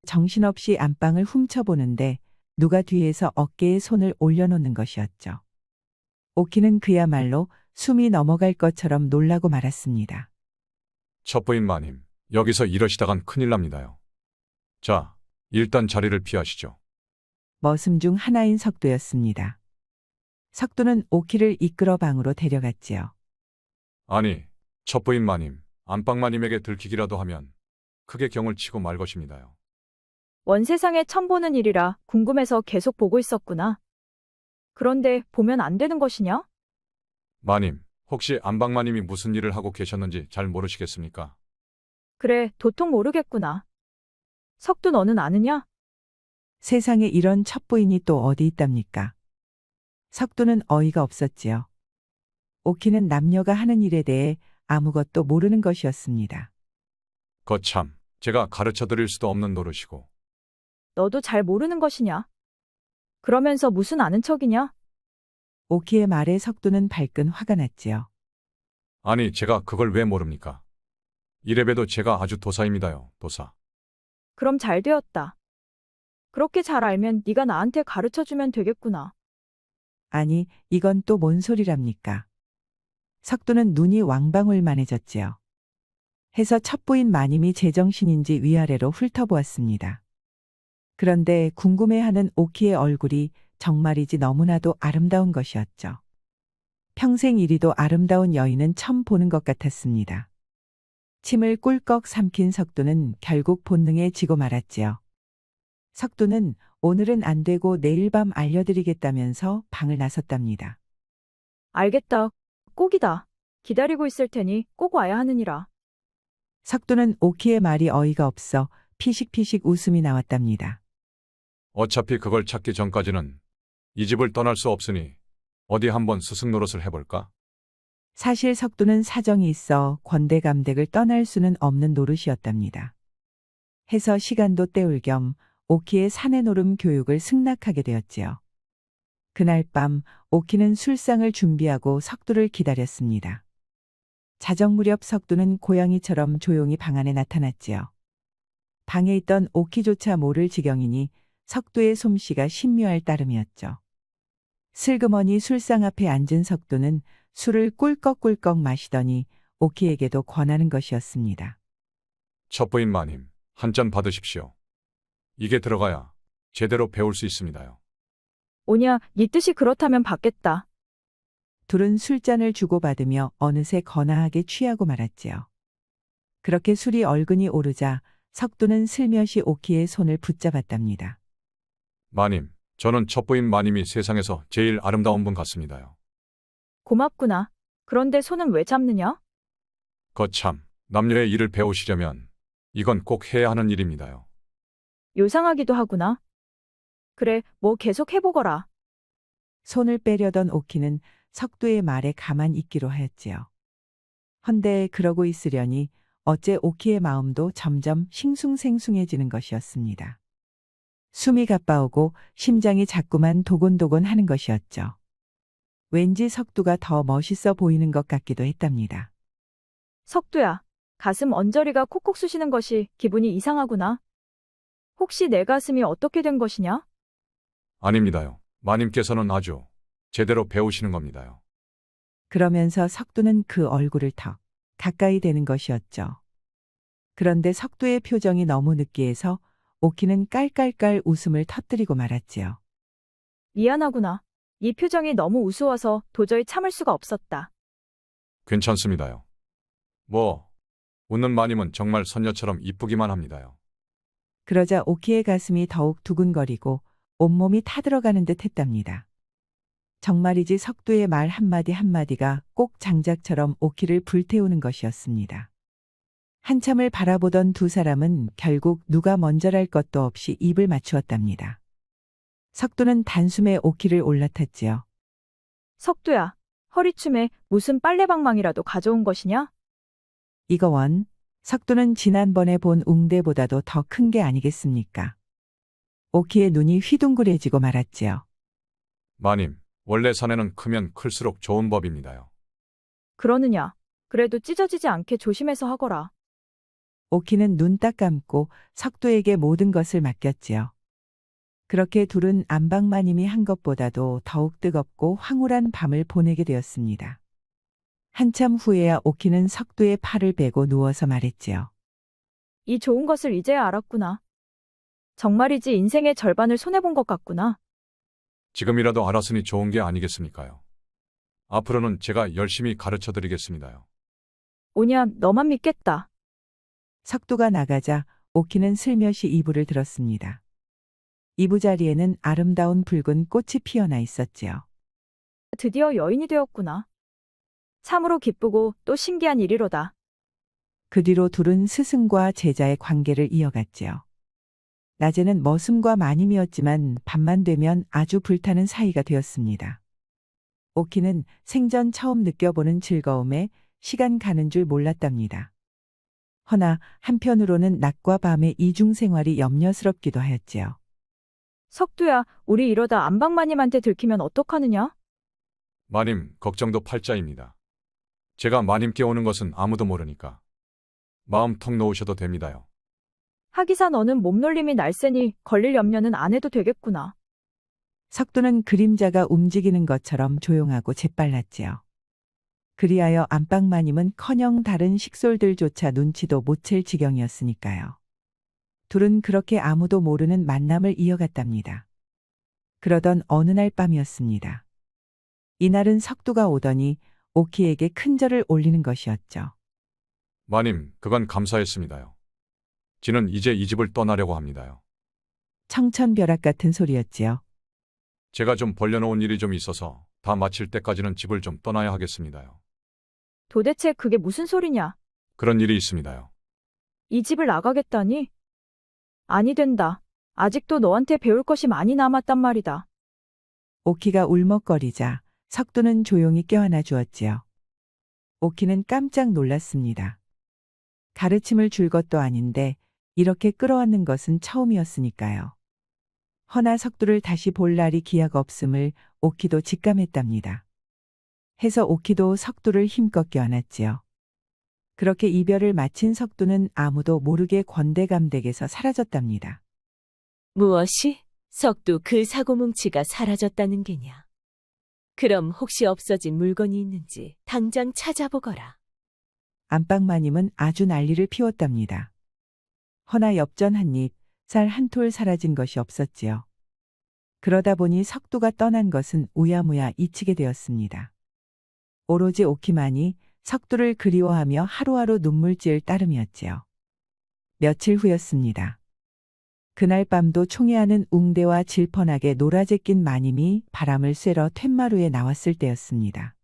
정신없이 안방을 훔쳐보는데 누가 뒤에서 어깨에 손을 올려놓는 것이었죠. 오키는 그야말로 숨이 넘어갈 것처럼 놀라고 말았습니다. 첩부인 마님, 여기서 이러시다간 큰일 납니다요. 자, 일단 자리를 피하시죠. 머슴 중 하나인 석도였습니다. 석도는 오키를 이끌어 방으로 데려갔지요. 아니, 첩부인 마님, 안방마님에게 들키기라도 하면 크게 경을 치고 말 것입니다요. 원세상에 처음 보는 일이라 궁금해서 계속 보고 있었구나. 그런데 보면 안 되는 것이냐? 마님, 혹시 안방마님이 무슨 일을 하고 계셨는지 잘 모르시겠습니까? 그래, 도통 모르겠구나. 석두 너는 아느냐? 세상에 이런 첩부인이 또 어디 있답니까? 석도는 어이가 없었지요. 오키는 남녀가 하는 일에 대해 아무것도 모르는 것이었습니다. 거참, 제가 가르쳐 드릴 수도 없는 노릇이고. 너도 잘 모르는 것이냐? 그러면서 무슨 아는 척이냐? 오키의 말에 석도는 발끈 화가 났지요. 아니, 제가 그걸 왜 모릅니까? 이래봬도 제가 아주 도사입니다요, 도사. 그럼 잘 되었다. 그렇게 잘 알면 네가 나한테 가르쳐주면 되겠구나. 아니, 이건 또 뭔 소리랍니까? 석두는 눈이 왕방울만해졌지요. 해서 첩부인 마님이 제정신인지 위아래로 훑어보았습니다. 그런데 궁금해하는 오키의 얼굴이 정말이지 너무나도 아름다운 것이었죠. 평생 이리도 아름다운 여인은 처음 보는 것 같았습니다. 침을 꿀꺽 삼킨 석두는 결국 본능에 지고 말았지요. 석두는 오늘은 안 되고 내일 밤 알려드리겠다면서 방을 나섰답니다. 알겠다. 꼭이다. 기다리고 있을 테니 꼭 와야 하느니라. 석두는 오키의 말이 어이가 없어 피식피식 웃음이 나왔답니다. 어차피 그걸 찾기 전까지는 이 집을 떠날 수 없으니 어디 한번 스승 노릇을 해볼까? 사실 석두는 사정이 있어 권대감댁을 떠날 수는 없는 노릇이었답니다. 해서 시간도 때울 겸 오키의 사내노름 교육을 승낙하게 되었지요. 그날 밤 오키는 술상을 준비하고 석두를 기다렸습니다. 자정 무렵 석두는 고양이처럼 조용히 방 안에 나타났지요. 방에 있던 오키조차 모를 지경이니 석두의 솜씨가 신묘할 따름이었죠. 슬그머니 술상 앞에 앉은 석두는 술을 꿀꺽꿀꺽 마시더니 오키에게도 권하는 것이었습니다. 첩부인 마님, 한 잔 받으십시오. 이게 들어가야 제대로 배울 수 있습니다요. 오냐, 네 뜻이 그렇다면 받겠다. 둘은 술잔을 주고받으며 어느새 거나하게 취하고 말았지요. 그렇게 술이 얼근이 오르자 석두는 슬며시 오키의 손을 붙잡았답니다. 마님, 저는 첩부인 마님이 세상에서 제일 아름다운 분 같습니다요. 고맙구나. 그런데 손은 왜 잡느냐? 거참, 남녀의 일을 배우시려면 이건 꼭 해야 하는 일입니다요. 요상하기도 하구나. 그래, 뭐 계속 해보거라. 손을 빼려던 오키는 석두의 말에 가만 있기로 하였지요. 헌데 그러고 있으려니 어째 오키의 마음도 점점 싱숭생숭해지는 것이었습니다. 숨이 가빠오고 심장이 자꾸만 도곤도곤 하는 것이었죠. 왠지 석두가 더 멋있어 보이는 것 같기도 했답니다. 석두야, 가슴 언저리가 콕콕 쑤시는 것이 기분이 이상하구나. 혹시 내 가슴이 어떻게 된 것이냐? 아닙니다요. 마님께서는 아주 제대로 배우시는 겁니다요. 그러면서 석두는 그 얼굴을 더 가까이 대는 것이었죠. 그런데 석두의 표정이 너무 느끼해서 오키는 깔깔깔 웃음을 터뜨리고 말았지요. 미안하구나. 이 표정이 너무 우스워서 도저히 참을 수가 없었다. 괜찮습니다요. 웃는 마님은 정말 선녀처럼 이쁘기만 합니다요. 그러자 오키의 가슴이 더욱 두근거리고 온몸이 타들어가는 듯 했답니다. 정말이지 석두의 말 한마디 한마디가 꼭 장작처럼 오키를 불태우는 것이었습니다. 한참을 바라보던 두 사람은 결국 누가 먼저랄 것도 없이 입을 맞추었답니다. 석두는 단숨에 오키를 올라탔지요. 석두야, 허리춤에 무슨 빨래방망이라도 가져온 것이냐? 이거 원, 석두는 지난번에 본 웅대보다도 더 큰 게 아니겠습니까? 오키의 눈이 휘둥그레지고 말았지요. 마님, 원래 사내는 크면 클수록 좋은 법입니다요. 그러느냐? 그래도 찢어지지 않게 조심해서 하거라. 오키는 눈 딱 감고 석두에게 모든 것을 맡겼지요. 그렇게 둘은 안방마님이 한 것보다도 더욱 뜨겁고 황홀한 밤을 보내게 되었습니다. 한참 후에야 오키는 석두의 팔을 베고 누워서 말했지요. 이 좋은 것을 이제야 알았구나. 정말이지 인생의 절반을 손해본 것 같구나. 지금이라도 알았으니 좋은 게 아니겠습니까요. 앞으로는 제가 열심히 가르쳐 드리겠습니다요. 오냐, 너만 믿겠다. 석두가 나가자 오키는 슬며시 이불을 들었습니다. 이부자리에는 아름다운 붉은 꽃이 피어나 있었지요. 드디어 여인이 되었구나. 참으로 기쁘고 또 신기한 일이로다. 그 뒤로 둘은 스승과 제자의 관계를 이어갔지요. 낮에는 머슴과 마님이었지만 밤만 되면 아주 불타는 사이가 되었습니다. 오키는 생전 처음 느껴보는 즐거움에 시간 가는 줄 몰랐답니다. 허나 한편으로는 낮과 밤의 이중생활이 염려스럽기도 하였지요. 석두야, 우리 이러다 안방마님한테 들키면 어떡하느냐? 마님, 걱정도 팔자입니다. 제가 마님께 오는 것은 아무도 모르니까 마음 턱 놓으셔도 됩니다요. 하기사 너는 몸놀림이 날쌘이 걸릴 염려는 안 해도 되겠구나. 석두는 그림자가 움직이는 것처럼 조용하고 재빨랐지요. 그리하여 안방마님은커녕 다른 식솔들조차 눈치도 못 챌 지경이었으니까요. 둘은 그렇게 아무도 모르는 만남을 이어갔답니다. 그러던 어느 날 밤이었습니다. 이날은 석두가 오더니 오키에게 큰 절을 올리는 것이었죠. 마님, 그건 감사했습니다요. 지는 이제 이 집을 떠나려고 합니다요. 청천벼락 같은 소리였지요. 제가 좀 벌려놓은 일이 좀 있어서 다 마칠 때까지는 집을 좀 떠나야 하겠습니다요. 도대체 그게 무슨 소리냐? 그런 일이 있습니다요. 이 집을 나가겠다니? 아니 된다. 아직도 너한테 배울 것이 많이 남았단 말이다. 오키가 울먹거리자 석두는 조용히 껴안아 주었지요. 오키는 깜짝 놀랐습니다. 가르침을 줄 것도 아닌데 이렇게 끌어안는 것은 처음이었으니까요. 허나 석두를 다시 볼 날이 기약 없음을 오키도 직감했답니다. 해서 오키도 석두를 힘껏 껴안았지요. 그렇게 이별을 마친 석두는 아무도 모르게 권대감댁에서 사라졌답니다. 무엇이? 석두 그 사고뭉치가 사라졌다는 게냐? 그럼 혹시 없어진 물건이 있는지 당장 찾아보거라. 안방마님은 아주 난리를 피웠답니다. 허나 엽전 한 입, 쌀 한 톨 사라진 것이 없었지요. 그러다 보니 석두가 떠난 것은 우야무야 잊히게 되었습니다. 오로지 오키만이 석두를 그리워하며 하루하루 눈물지을 따름이었지요. 며칠 후였습니다. 그날 밤도 총애하는 웅대와 질펀하게 노라제 낀 마님이 바람을 쐬러 툇마루에 나왔을 때였습니다.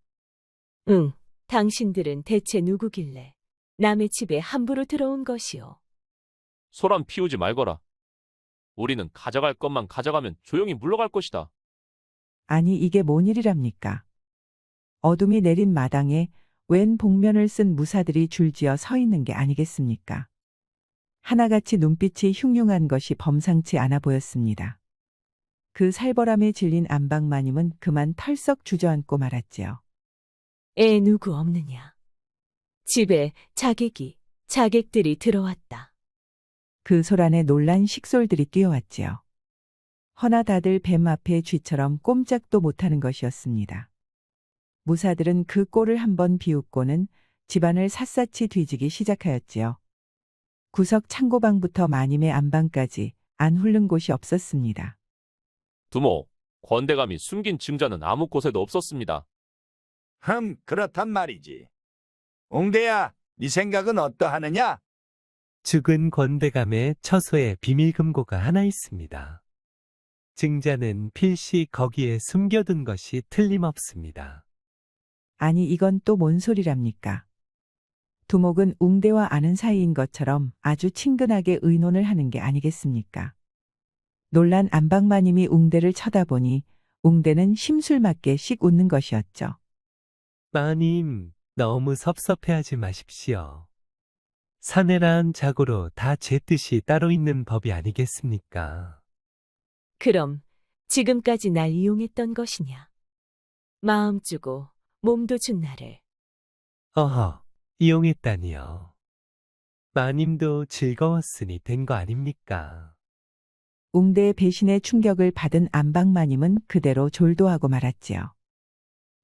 응, 당신들은 대체 누구길래 남의 집에 함부로 들어온 것이오? 소란 피우지 말거라. 우리는 가져갈 것만 가져가면 조용히 물러갈 것이다. 아니 이게 뭔 일이랍니까? 어둠이 내린 마당에 웬 복면을 쓴 무사들이 줄지어 서 있는 게 아니겠습니까? 하나같이 눈빛이 흉흉한 것이 범상치 않아 보였습니다. 그 살벌함에 질린 안방마님은 그만 털썩 주저앉고 말았지요. 애 누구 없느냐? 집에 자객들이 들어왔다. 그 소란에 놀란 식솔들이 뛰어왔지요. 허나 다들 뱀 앞에 쥐처럼 꼼짝도 못하는 것이었습니다. 무사들은 그 꼴을 한번 비웃고는 집안을 샅샅이 뒤지기 시작하였지요. 구석 창고방부터 마님의 안방까지 안 훑는 곳이 없었습니다. 두모, 권대감이 숨긴 증자는 아무 곳에도 없었습니다. 그렇단 말이지. 웅대야, 네 생각은 어떠하느냐? 죽은 권대감의 처소에 비밀금고가 하나 있습니다. 증자는 필시 거기에 숨겨둔 것이 틀림없습니다. 아니 이건 또 뭔 소리랍니까? 두목은 웅대와 아는 사이인 것처럼 아주 친근하게 의논을 하는 게 아니겠습니까? 놀란 안방마님이 웅대를 쳐다보니 웅대는 심술맞게 씩 웃는 것이었죠. 마님, 너무 섭섭해하지 마십시오. 사내란 자고로 다 제 뜻이 따로 있는 법이 아니겠습니까? 그럼 지금까지 날 이용했던 것이냐? 마음 주고 몸도 준 나를. 어허, 이용했다니요. 마님도 즐거웠으니 된 거 아닙니까? 웅대의 배신의 충격을 받은 안방마님은 그대로 졸도하고 말았지요.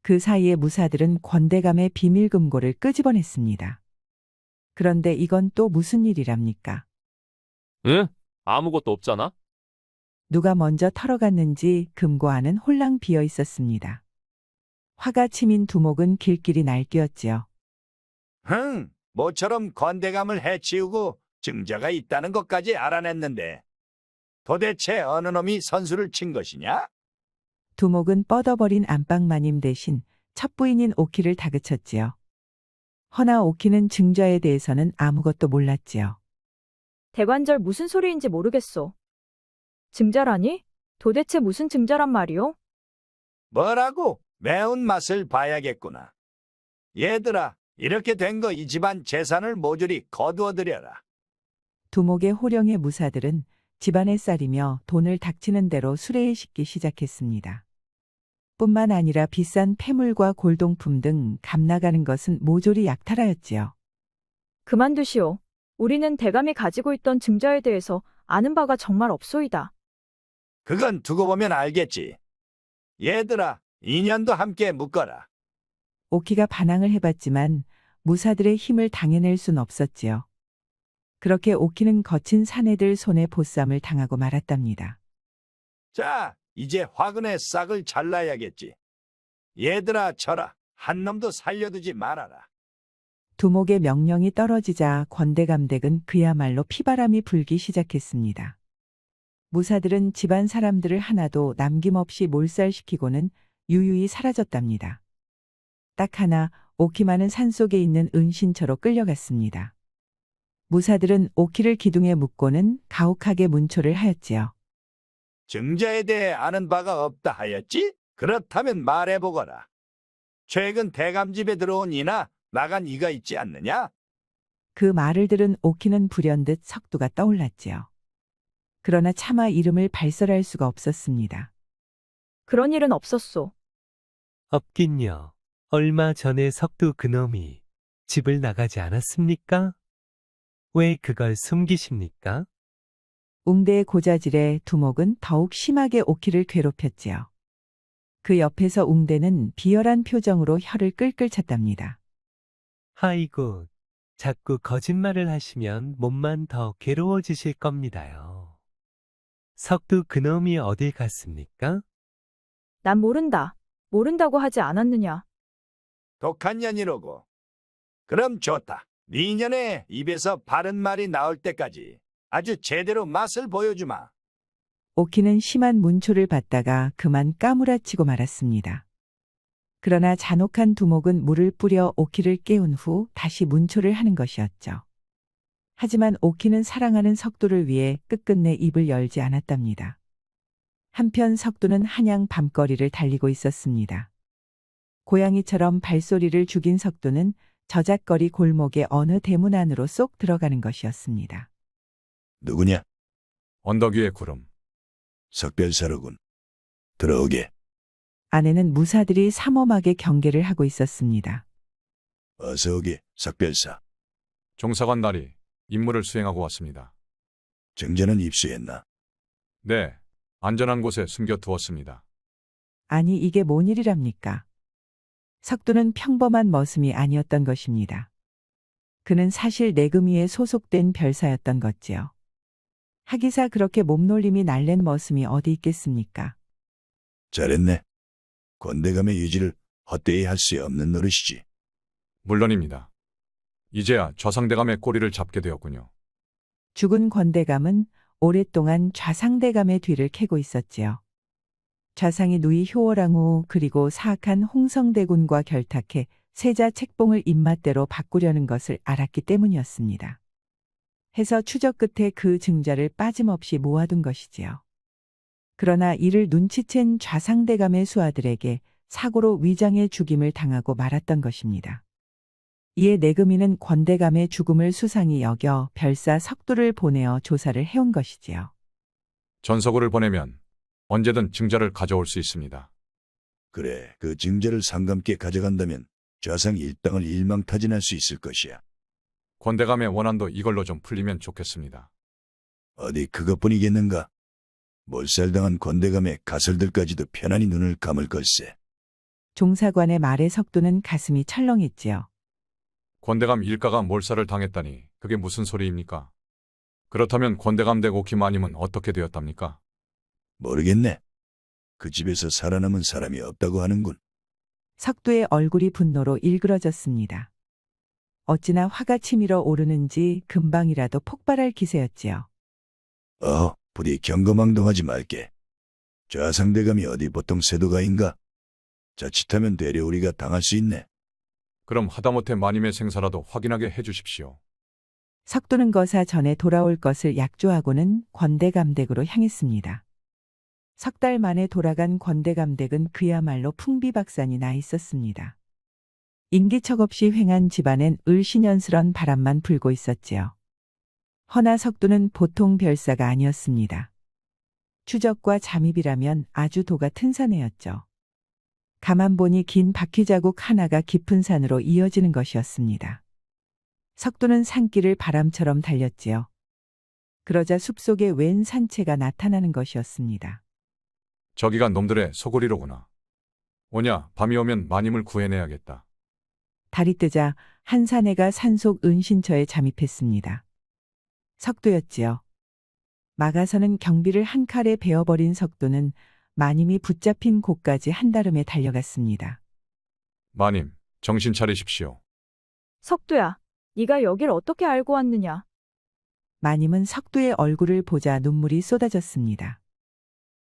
그 사이에 무사들은 권대감의 비밀금고를 끄집어냈습니다. 그런데 이건 또 무슨 일이랍니까? 응? 아무것도 없잖아? 누가 먼저 털어갔는지 금고 안은 홀랑 비어 있었습니다. 화가 치민 두목은 길길이 날뛰었지요. 모처럼 권대감을 해치우고 증자가 있다는 것까지 알아냈는데 도대체 어느 놈이 선수를 친 것이냐? 두목은 뻗어버린 안방마님 대신 첫 부인인 오키를 다그쳤지요. 허나 오키는 증자에 대해서는 아무것도 몰랐지요. 대관절 무슨 소리인지 모르겠소. 증자라니? 도대체 무슨 증자란 말이오? 뭐라고? 매운맛을 봐야겠구나. 얘들아, 이렇게 된 거 이 집안 재산을 모조리 거두어들여라. 두목의 호령의 무사들은 집안의 쌀이며 돈을 닥치는 대로 수레에 싣기 시작했습니다. 뿐만 아니라 비싼 폐물과 골동품 등 값나가는 것은 모조리 약탈하였지요. 그만두시오. 우리는 대감이 가지고 있던 증자에 대해서 아는 바가 정말 없소이다. 그건 두고 보면 알겠지. 얘들아, 인연도 함께 묶어라. 오키가 반항을 해봤지만 무사들의 힘을 당해낼 순 없었지요. 그렇게 오키는 거친 사내들 손에 보쌈을 당하고 말았답니다. 자, 이제 화근의 싹을 잘라야겠지. 얘들아, 쳐라. 한 놈도 살려두지 말아라. 두목의 명령이 떨어지자 권대감댁은 그야말로 피바람이 불기 시작했습니다. 무사들은 집안 사람들을 하나도 남김없이 몰살시키고는 유유히 사라졌답니다. 딱 하나 오키만은 산속에 있는 은신처로 끌려갔습니다. 무사들은 오키를 기둥에 묶고는 가혹하게 문초를 하였지요. 증자에 대해 아는 바가 없다 하였지? 그렇다면 말해보거라. 최근 대감집에 들어온 이나 나간 이가 있지 않느냐? 그 말을 들은 오키는 불현듯 석두가 떠올랐지요. 그러나 차마 이름을 발설할 수가 없었습니다. 그런 일은 없었소. 없긴요. 얼마 전에 석두 그놈이 집을 나가지 않았습니까? 왜 그걸 숨기십니까? 웅대의 고자질에 두목은 더욱 심하게 오키를 괴롭혔지요. 그 옆에서 웅대는 비열한 표정으로 혀를 끌끌 찼답니다. 아이고, 자꾸 거짓말을 하시면 몸만 더 괴로워지실 겁니다요. 석두 그놈이 어딜 갔습니까? 난 모른다. 모른다고 하지 않았느냐. 독한 년이로고. 그럼 좋다. 네 년의 입에서 바른 말이 나올 때까지 아주 제대로 맛을 보여주마. 오키는 심한 문초를 받다가 그만 까무라치고 말았습니다. 그러나 잔혹한 두목은 물을 뿌려 오키를 깨운 후 다시 문초를 하는 것이었죠. 하지만 오키는 사랑하는 석두를 위해 끝끝내 입을 열지 않았답니다. 한편 석두는 한양 밤거리를 달리고 있었습니다. 고양이처럼 발소리를 죽인 석두는 저작거리 골목의 어느 대문 안으로 쏙 들어가는 것이었습니다. 누구냐? 언덕 위의 구름. 석별사로군. 들어오게. 안에는 무사들이 삼엄하게 경계를 하고 있었습니다. 어서 오게, 석별사. 종사관 날이 임무를 수행하고 왔습니다. 증자는 입수했나? 네, 안전한 곳에 숨겨두었습니다. 아니 이게 뭔 일이랍니까? 석두는 평범한 머슴이 아니었던 것입니다. 그는 사실 내금위에 소속된 별사였던 것지요. 하기사 그렇게 몸놀림이 날랜 머슴이 어디 있겠습니까? 잘했네. 권대감의 유지를 헛되이 할 수 없는 노릇이지. 물론입니다. 이제야 좌상대감의 꼬리를 잡게 되었군요. 죽은 권대감은 오랫동안 좌상대감의 뒤를 캐고 있었지요. 좌상이 누이 효호랑후 그리고 사악한 홍성대군과 결탁해 세자 책봉을 입맛대로 바꾸려는 것을 알았기 때문이었습니다. 해서 추적 끝에 그 증자를 빠짐없이 모아둔 것이지요. 그러나 이를 눈치챈 좌상대감의 수하들에게 사고로 위장의 죽임을 당하고 말았던 것입니다. 이에 내금이는 권대감의 죽음을 수상히 여겨 별사 석두를 보내어 조사를 해온 것이지요. 전서구를 보내면 언제든 증자를 가져올 수 있습니다. 그래, 그 증자를 상감께 가져간다면 좌상 일당을 일망타진할 수 있을 것이야. 권대감의 원한도 이걸로 좀 풀리면 좋겠습니다. 어디 그것뿐이겠는가? 몰살당한 권대감의 가설들까지도 편안히 눈을 감을 걸세. 종사관의 말에 석두는 가슴이 철렁했지요. 권대감 일가가 몰살을 당했다니 그게 무슨 소리입니까? 그렇다면 권대감 댁 오키마님은 어떻게 되었답니까? 모르겠네. 그 집에서 살아남은 사람이 없다고 하는군. 석두의 얼굴이 분노로 일그러졌습니다. 어찌나 화가 치밀어 오르는지 금방이라도 폭발할 기세였지요. 부디 경거망동하지 말게. 좌상대감이 어디 보통 세도가인가? 자칫하면 되려 우리가 당할 수 있네. 그럼 하다못해 마님의 생사라도 확인하게 해주십시오. 석두는 거사 전에 돌아올 것을 약조하고는 권대감댁으로 향했습니다. 석 달 만에 돌아간 권대감댁은 그야말로 풍비박산이 나 있었습니다. 인기척 없이 횡한 집안엔 을신연스런 바람만 불고 있었지요. 허나 석두는 보통 별사가 아니었습니다. 추적과 잠입이라면 아주 도가 튼사내였죠. 가만 보니 긴 바퀴자국 하나가 깊은 산으로 이어지는 것이었습니다. 석도는 산길을 바람처럼 달렸지요. 그러자 숲속에 웬 산채가 나타나는 것이었습니다. 저기가 놈들의 소굴이로구나. 오냐, 밤이 오면 마님을 구해내야겠다. 달이 뜨자 한 사내가 산속 은신처에 잠입했습니다. 석도였지요. 막아서는 경비를 한 칼에 베어버린 석도는 마님이 붙잡힌 곳까지 한달음에 달려갔습니다. 마님, 정신 차리십시오. 석두야, 네가 여길 어떻게 알고 왔느냐? 마님은 석도의 얼굴을 보자 눈물이 쏟아졌습니다.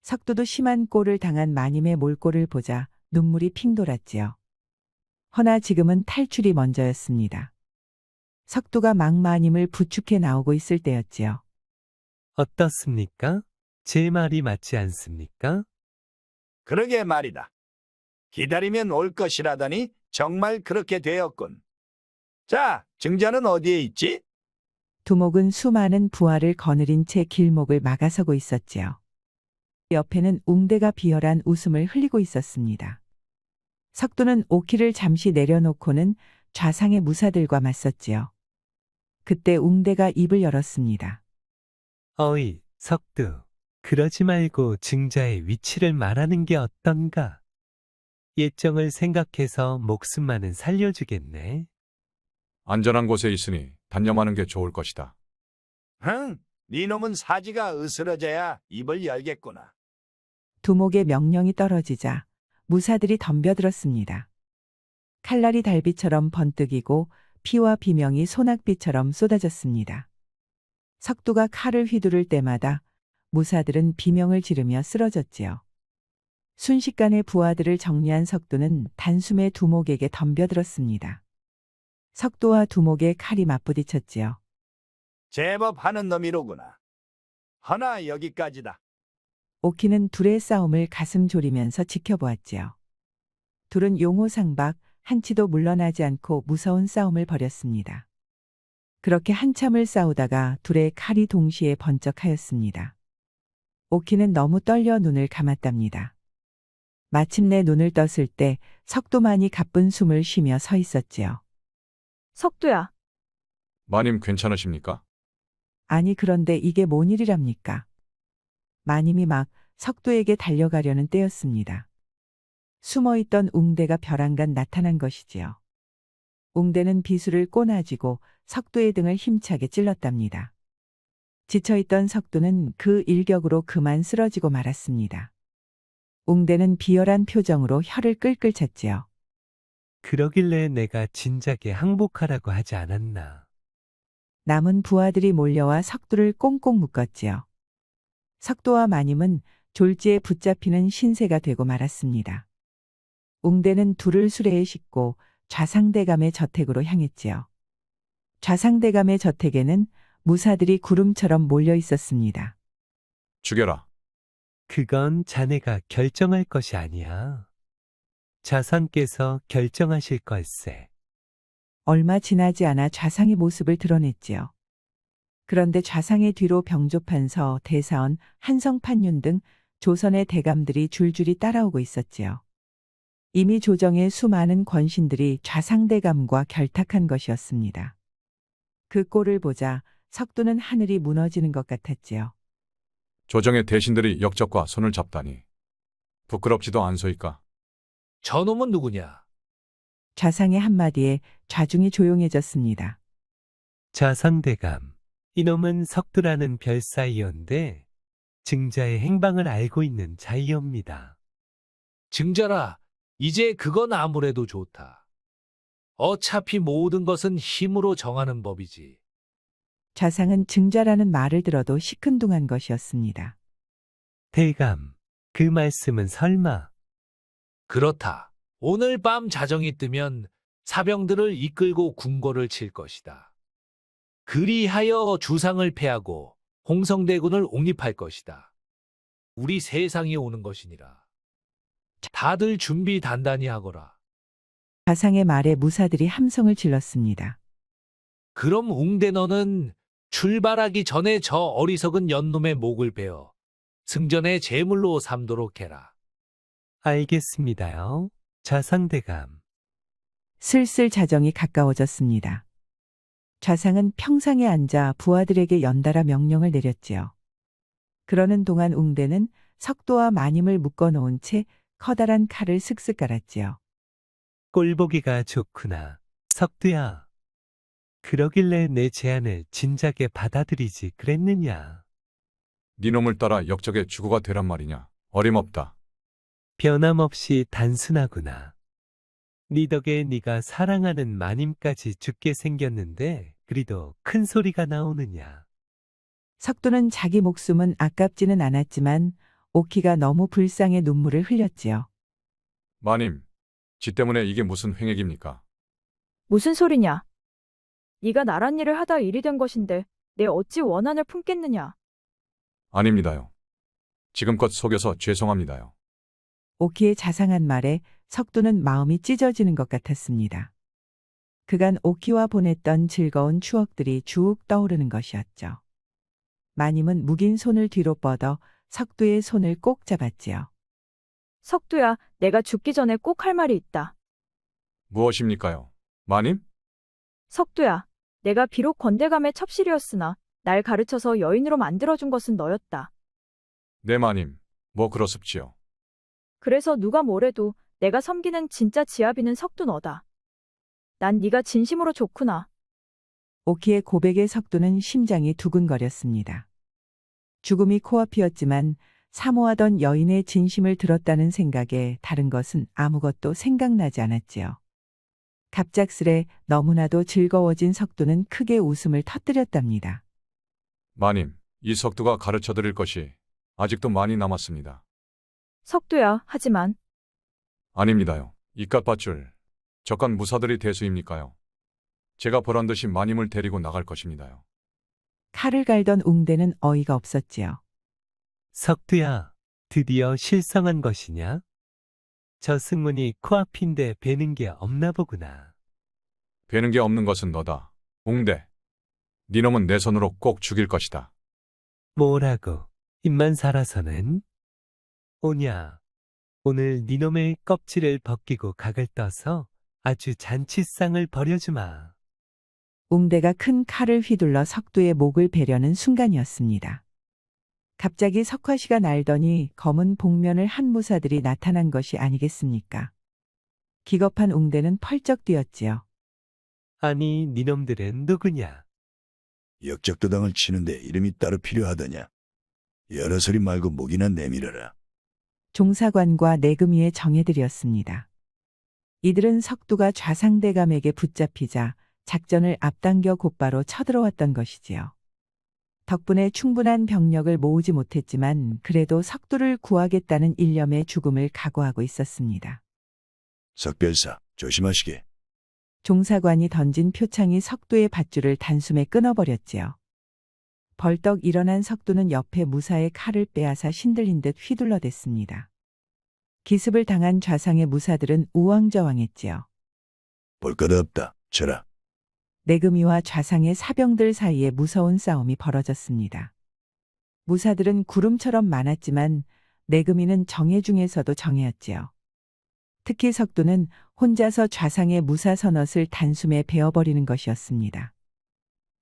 석도도 심한 꼴을 당한 마님의 몰골을 보자 눈물이 핑 돌았지요. 허나 지금은 탈출이 먼저였습니다. 석도가 막 마님을 부축해 나오고 있을 때였지요. 어떻습니까? 제 말이 맞지 않습니까? 그러게 말이다. 기다리면 올 것이라더니 정말 그렇게 되었군. 자, 증자는 어디에 있지? 두목은 수많은 부하를 거느린 채 길목을 막아서고 있었지요. 옆에는 웅대가 비열한 웃음을 흘리고 있었습니다. 석도는 오키를 잠시 내려놓고는 좌상의 무사들과 맞섰지요. 그때 웅대가 입을 열었습니다. 어이, 석두. 그러지 말고 증자의 위치를 말하는 게 어떤가? 예정을 생각해서 목숨만은 살려주겠네. 안전한 곳에 있으니 단념하는 게 좋을 것이다. 흥, 네 놈은 사지가 으스러져야 입을 열겠구나. 두목의 명령이 떨어지자 무사들이 덤벼들었습니다. 칼날이 달빛처럼 번뜩이고 피와 비명이 소낙비처럼 쏟아졌습니다. 석두가 칼을 휘두를 때마다 무사들은 비명을 지르며 쓰러졌지요. 순식간에 부하들을 정리한 석두는 단숨에 두목에게 덤벼들었습니다. 석두와 두목의 칼이 맞부딪혔지요. 제법 하는 놈이로구나. 허나 여기까지다. 오키는 둘의 싸움을 가슴 졸이면서 지켜보았지요. 둘은 용호상박, 한치도 물러나지 않고 무서운 싸움을 벌였습니다. 그렇게 한참을 싸우다가 둘의 칼이 동시에 번쩍하였습니다. 오키는 너무 떨려 눈을 감았답니다. 마침내 눈을 떴을 때 석도만이 가쁜 숨을 쉬며 서 있었지요. 석두야, 마님 괜찮으십니까? 아니 그런데 이게 뭔 일이랍니까? 마님이 막 석도에게 달려가려는 때였습니다. 숨어있던 웅대가 벼랑간 나타난 것이지요. 웅대는 비수를 꼬나지고 석도의 등을 힘차게 찔렀답니다. 지쳐있던 석도는 그 일격으로 그만 쓰러지고 말았습니다. 웅대는 비열한 표정으로 혀를 끌끌 찼지요. 그러길래 내가 진작에 항복하라고 하지 않았나. 남은 부하들이 몰려와 석도를 꽁꽁 묶었지요. 석도와 마님은 졸지에 붙잡히는 신세가 되고 말았습니다. 웅대는 둘을 수레에 싣고 좌상대감의 저택으로 향했지요. 좌상대감의 저택에는 무사들이 구름처럼 몰려 있었습니다. 죽여라. 그건 자네가 결정할 것이 아니야. 자상께서 결정하실 걸세. 얼마 지나지 않아 좌상의 모습을 드러냈지요. 그런데 좌상의 뒤로 병조판서, 대사원, 한성판윤 등 조선의 대감들이 줄줄이 따라오고 있었지요. 이미 조정의 수많은 권신들이 좌상대감과 결탁한 것이었습니다. 그 꼴을 보자 석두는 하늘이 무너지는 것 같았지요. 조정의 대신들이 역적과 손을 잡다니. 부끄럽지도 않소이까. 저놈은 누구냐? 좌상의 한마디에 좌중이 조용해졌습니다. 자상대감, 이놈은 석두라는 별사이언데 증자의 행방을 알고 있는 자이옵니다. 증자라, 이제 그건 아무래도 좋다. 어차피 모든 것은 힘으로 정하는 법이지. 좌상은 증자라는 말을 들어도 시큰둥한 것이었습니다. 대감, 그 말씀은 설마. 그렇다. 오늘 밤 자정이 뜨면 사병들을 이끌고 궁궐을 칠 것이다. 그리하여 주상을 패하고 홍성대군을 옹립할 것이다. 우리 세상이 오는 것이니라. 다들 준비 단단히 하거라. 좌상의 말에 무사들이 함성을 질렀습니다. 그럼 웅대 너는 출발하기 전에 저 어리석은 연놈의 목을 베어 승전의 제물로 삼도록 해라. 알겠습니다요. 좌상대감. 슬슬 자정이 가까워졌습니다. 좌상은 평상에 앉아 부하들에게 연달아 명령을 내렸지요. 그러는 동안 웅대는 석도와 마님을 묶어놓은 채 커다란 칼을 슥슥 갈았지요. 꼴보기가 좋구나. 석두야. 그러길래 내 제안을 진작에 받아들이지 그랬느냐. 니놈을 따라 역적의 주구가 되란 말이냐. 어림없다. 변함없이 단순하구나. 네 덕에 네가 사랑하는 마님까지 죽게 생겼는데 그리도 큰 소리가 나오느냐. 석도는 자기 목숨은 아깝지는 않았지만 오키가 너무 불쌍해 눈물을 흘렸지요. 마님, 지 때문에 이게 무슨 횡액입니까? 무슨 소리냐? 네가 나란 일을 하다 일이 된 것인데 내 어찌 원한을 품겠느냐? 아닙니다요. 지금껏 속여서 죄송합니다요. 오키의 자상한 말에 석도는 마음이 찢어지는 것 같았습니다. 그간 오키와 보냈던 즐거운 추억들이 쭉 떠오르는 것이었죠. 마님은 묵인 손을 뒤로 뻗어 석두의 손을 꼭 잡았지요. 석두야, 내가 죽기 전에 꼭 할 말이 있다. 무엇입니까요? 마님? 석두야, 내가 비록 권대감의 첩실이었으나 날 가르쳐서 여인으로 만들어준 것은 너였다. 네 마님, 뭐 그렇습지요. 그래서 누가 뭐래도 내가 섬기는 진짜 지아비는 석두 너다. 난 네가 진심으로 좋구나. 오키의 고백에 석두는 심장이 두근거렸습니다. 죽음이 코앞이었지만 사모하던 여인의 진심을 들었다는 생각에 다른 것은 아무것도 생각나지 않았지요. 갑작스레 너무나도 즐거워진 석두는 크게 웃음을 터뜨렸답니다. 마님, 이 석두가 가르쳐 드릴 것이 아직도 많이 남았습니다. 석두야, 하지만 아닙니다요. 이깟 밧줄, 저깟 무사들이 대수입니까요? 제가 보란 듯이 마님을 데리고 나갈 것입니다요. 칼을 갈던 웅대는 어이가 없었지요. 석두야, 드디어 실성한 것이냐? 저 승문이 코앞인데 베는 게 없나 보구나. 베는 게 없는 것은 너다. 웅대. 니놈은 내 손으로 꼭 죽일 것이다. 뭐라고? 입만 살아서는? 오냐, 오늘 니놈의 껍질을 벗기고 각을 떠서 아주 잔치상을 벌여주마. 웅대가 큰 칼을 휘둘러 석두의 목을 베려는 순간이었습니다. 갑자기 석화시가 날더니 검은 복면을 한 무사들이 나타난 것이 아니겠습니까? 기겁한 웅대는 펄쩍 뛰었지요. 아니, 니놈들은 누구냐? 역적도당을 치는데 이름이 따로 필요하더냐. 여러 소리 말고 목이나 내밀어라. 종사관과 내금이의 정예들이었습니다. 이들은 석두가 좌상대감에게 붙잡히자 작전을 앞당겨 곧바로 쳐들어왔던 것이지요. 덕분에 충분한 병력을 모으지 못했지만 그래도 석두를 구하겠다는 일념의 죽음을 각오하고 있었습니다. 석별사, 조심하시게. 종사관이 던진 표창이 석두의 밧줄을 단숨에 끊어버렸지요. 벌떡 일어난 석두는 옆에 무사의 칼을 빼앗아 신들린 듯 휘둘러댔습니다. 기습을 당한 좌상의 무사들은 우왕좌왕했지요. 볼 것 없다. 쳐라. 내금이와 좌상의 사병들 사이에 무서운 싸움이 벌어졌습니다. 무사들은 구름처럼 많았지만 내금이는 정예 중에서도 정예였지요. 특히 석두는 혼자서 좌상의 무사 선엇을 단숨에 베어버리는 것이었습니다.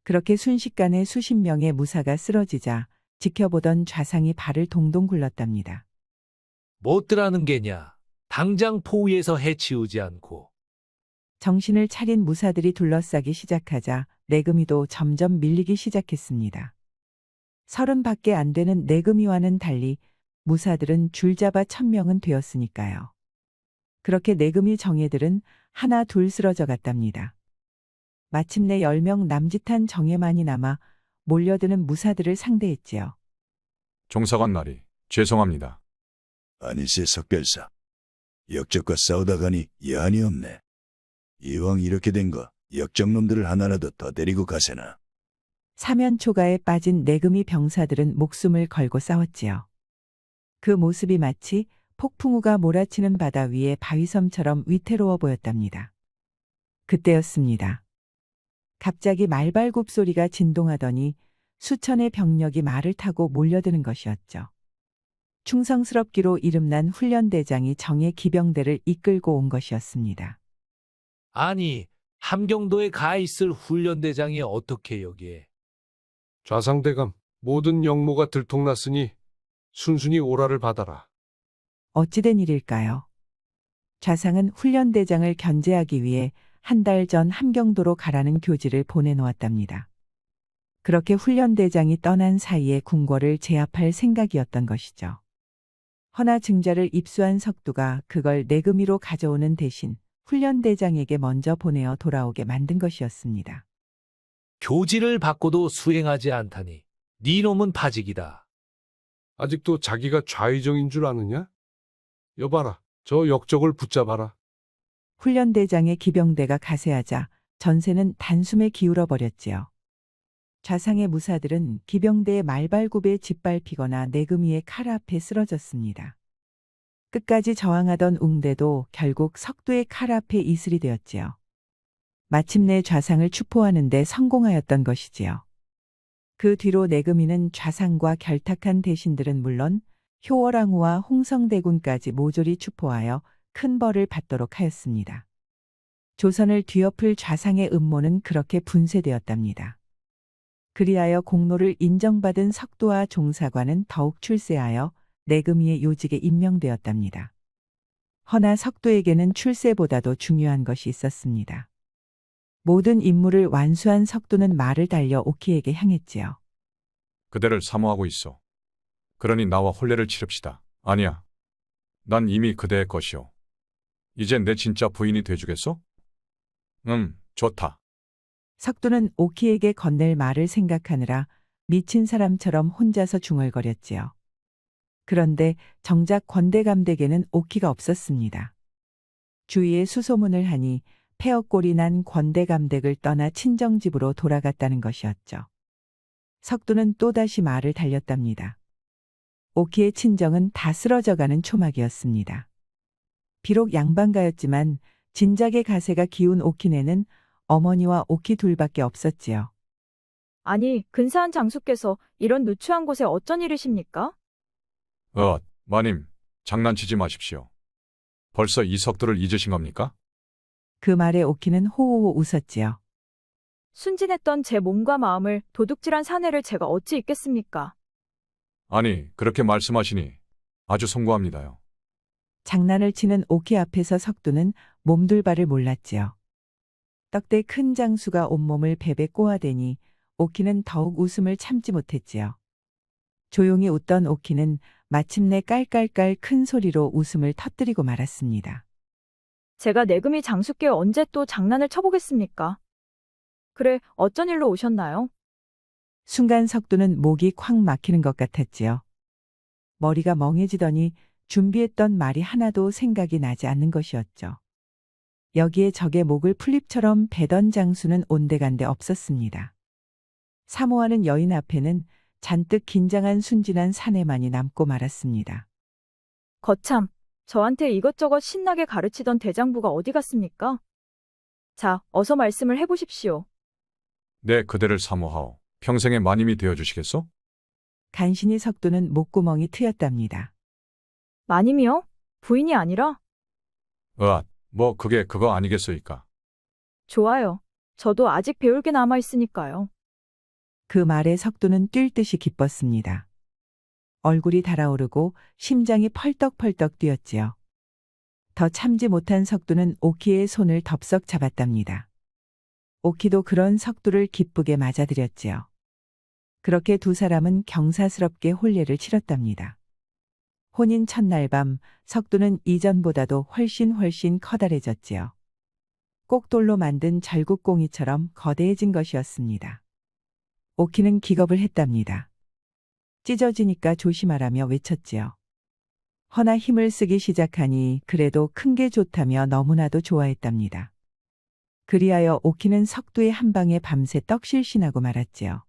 그렇게 순식간에 수십 명의 무사가 쓰러지자 지켜보던 좌상이 발을 동동 굴렀답니다. 못들하는 게냐. 당장 포위해서 해치우지 않고. 정신을 차린 무사들이 둘러싸기 시작하자 내금이도 점점 밀리기 시작했습니다. 30밖에 안 되는 내금이와는 달리 무사들은 줄잡아 1000명은 되었으니까요. 그렇게 내금이 정예들은 하나 둘 쓰러져 갔답니다. 마침내 10명 남짓한 정예만이 남아 몰려드는 무사들을 상대했지요. 종사관 나리, 죄송합니다. 아니세 석별사. 역적과 싸우다 가니 여한이 없네. 이왕 이렇게 된 거 역적놈들을 하나라도 더 데리고 가세나. 사면초가에 빠진 내금이 병사들은 목숨을 걸고 싸웠지요. 그 모습이 마치 폭풍우가 몰아치는 바다 위의 바위섬처럼 위태로워 보였답니다. 그때였습니다. 갑자기 말발굽 소리가 진동하더니 수천의 병력이 말을 타고 몰려드는 것이었죠. 충성스럽기로 이름난 훈련대장이 정예 기병대를 이끌고 온 것이었습니다. 아니, 함경도에 가 있을 훈련대장이 어떻게 여기에? 좌상대감, 모든 역모가 들통났으니 순순히 오라를 받아라. 어찌된 일일까요? 좌상은 훈련대장을 견제하기 위해 한 달 전 함경도로 가라는 교지를 보내놓았답니다. 그렇게 훈련대장이 떠난 사이에 궁궐을 제압할 생각이었던 것이죠. 허나 증자를 입수한 석두가 그걸 내금위로 가져오는 대신 훈련대장에게 먼저 보내어 돌아오게 만든 것이었습니다. 교지를 받고도 수행하지 않다니 네 놈은 파직이다. 아직도 자기가 좌의정인 줄 아느냐? 여봐라, 저 역적을 붙잡아라. 훈련대장의 기병대가 가세하자 전세는 단숨에 기울어 버렸지요. 좌상의 무사들은 기병대의 말발굽에 짓밟히거나 내금위의 칼 앞에 쓰러졌습니다. 끝까지 저항하던 웅대도 결국 석두의 칼 앞에 이슬이 되었지요. 마침내 좌상을 추포하는 데 성공하였던 것이지요. 그 뒤로 내금위는 좌상과 결탁한 대신들은 물론 효월왕후와 홍성대군까지 모조리 추포하여 큰 벌을 받도록 하였습니다. 조선을 뒤엎을 좌상의 음모는 그렇게 분쇄되었답니다. 그리하여 공로를 인정받은 석두와 종사관은 더욱 출세하여 내금위의 요직에 임명되었답니다. 허나 석두에게는 출세보다도 중요한 것이 있었습니다. 모든 임무를 완수한 석두는 말을 달려 오키에게 향했지요. 그대를 사모하고 있어. 그러니 나와 혼례를 치릅시다. 아니야. 난 이미 그대의 것이오. 이제 내 진짜 부인이 돼주겠소? 좋다. 석두는 오키에게 건넬 말을 생각하느라 미친 사람처럼 혼자서 중얼거렸지요. 그런데 정작 권대감댁에는 오키가 없었습니다. 주위에 수소문을 하니 폐업골이 난 권대감댁을 떠나 친정집으로 돌아갔다는 것이었죠. 석두는 또다시 말을 달렸답니다. 오키의 친정은 다 쓰러져가는 초막이었습니다. 비록 양반가였지만 진작의 가세가 기운 오키네는 어머니와 오키 둘밖에 없었지요. 아니, 근사한 장수께서 이런 누추한 곳에 어쩐 일이십니까? 마님, 장난치지 마십시오. 벌써 이 석두를 잊으신 겁니까? 그 말에 오키는 호호호 웃었지요. 순진했던 제 몸과 마음을 도둑질한 사내를 제가 어찌 잊겠습니까? 아니, 그렇게 말씀하시니 아주 송구합니다요. 장난을 치는 오키 앞에서 석두는 몸둘 바를 몰랐지요. 떡대 큰 장수가 온몸을 베베 꼬아대니 오키는 더욱 웃음을 참지 못했지요. 조용히 웃던 오키는 마침내 깔깔깔 큰 소리로 웃음을 터뜨리고 말았습니다. 제가 내금이 장수께 언제 또 장난을 쳐보겠습니까? 그래, 어쩐 일로 오셨나요? 순간 석두는 목이 콱 막히는 것 같았지요. 머리가 멍해지더니 준비했던 말이 하나도 생각이 나지 않는 것이었죠. 여기에 적의 목을 풀립처럼 베던 장수는 온데간데 없었습니다. 사모하는 여인 앞에는 잔뜩 긴장한 순진한 사내만이 남고 말았습니다. 거참, 저한테 이것저것 신나게 가르치던 대장부가 어디 갔습니까? 자, 어서 말씀을 해보십시오. 네, 그대를 사모하오. 평생의 마님이 되어주시겠소? 간신히 석두는 목구멍이 트였답니다. 마님이요? 부인이 아니라? 그게 그거 아니겠소이까? 좋아요. 저도 아직 배울 게 남아있으니까요. 그 말에 석두는 뛸 듯이 기뻤습니다. 얼굴이 달아오르고 심장이 펄떡펄떡 뛰었지요. 더 참지 못한 석두는 오키의 손을 덥석 잡았답니다. 오키도 그런 석두를 기쁘게 맞아들였지요. 그렇게 두 사람은 경사스럽게 혼례를 치렀답니다. 혼인 첫날 밤 석두는 이전보다도 훨씬 커다래졌지요. 꼭돌로 만든 절국공이처럼 거대해진 것이었습니다. 오키는 기겁을 했답니다. 찢어지니까 조심하라며 외쳤지요. 허나 힘을 쓰기 시작하니 그래도 큰 게 좋다며 너무나도 좋아했답니다. 그리하여 오키는 석두의 한 방에 밤새 떡실신하고 말았지요.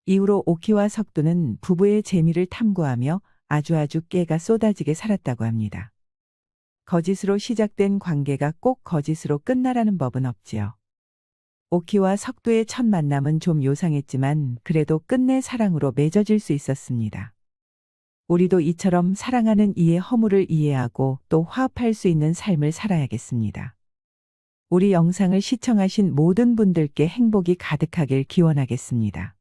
이후로 오키와 석두는 부부의 재미를 탐구하며 아주 깨가 쏟아지게 살았다고 합니다. 거짓으로 시작된 관계가 꼭 거짓으로 끝나라는 법은 없지요. 오키와 석두의 첫 만남은 좀 요상했지만 그래도 끝내 사랑으로 맺어질 수 있었습니다. 우리도 이처럼 사랑하는 이의 허물을 이해하고 또 화합할 수 있는 삶을 살아야겠습니다. 우리 영상을 시청하신 모든 분들께 행복이 가득하길 기원하겠습니다.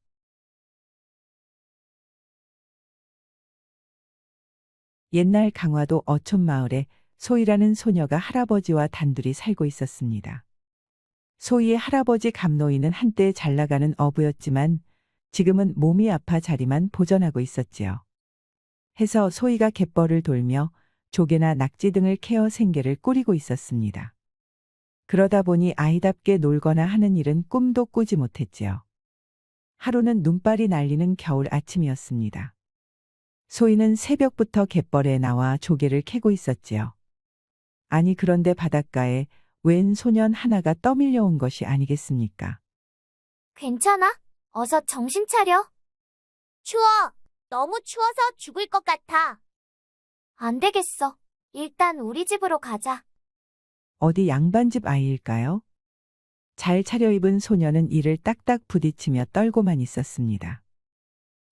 옛날 강화도 어촌마을에 소희라는 소녀가 할아버지와 단둘이 살고 있었습니다. 소희의 할아버지 감노인은 한때 잘나가는 어부였지만 지금은 몸이 아파 자리만 보전하고 있었지요. 해서 소희가 갯벌을 돌며 조개나 낙지 등을 캐어 생계를 꾸리고 있었습니다. 그러다 보니 아이답게 놀거나 하는 일은 꿈도 꾸지 못했지요. 하루는 눈발이 날리는 겨울 아침이었습니다. 소희는 새벽부터 갯벌에 나와 조개를 캐고 있었지요. 아니 그런데 바닷가에 웬 소년 하나가 떠밀려온 것이 아니겠습니까? 괜찮아? 어서 정신 차려. 추워. 너무 추워서 죽을 것 같아. 안 되겠어. 일단 우리 집으로 가자. 어디 양반집 아이일까요? 잘 차려입은 소녀는 이를 딱딱 부딪히며 떨고만 있었습니다.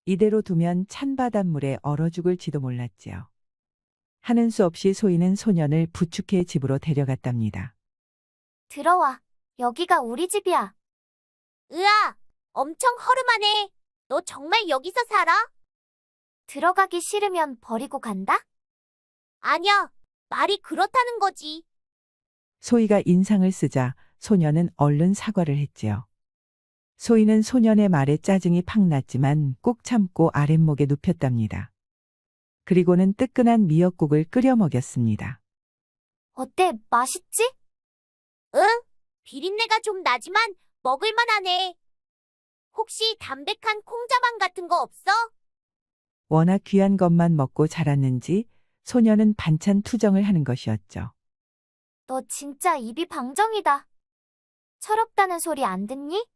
이대로 두면 찬 바닷물에 얼어 죽을지도 몰랐지요. 하는 수 없이 소희는 소년을 부축해 집으로 데려갔답니다. 들어와. 여기가 우리 집이야. 으아! 엄청 허름하네. 너 정말 여기서 살아? 들어가기 싫으면 버리고 간다? 아니야. 말이 그렇다는 거지. 소희가 인상을 쓰자 소녀는 얼른 사과를 했지요. 소희는 소년의 말에 짜증이 팍 났지만 꾹 참고 아랫목에 눕혔답니다. 그리고는 뜨끈한 미역국을 끓여 먹였습니다. 어때? 맛있지? 응. 비린내가 좀 나지만 먹을만하네. 혹시 담백한 콩자반 같은 거 없어? 워낙 귀한 것만 먹고 자랐는지 소녀는 반찬 투정을 하는 것이었죠. 너 진짜 입이 방정이다. 철없다는 소리 안 듣니?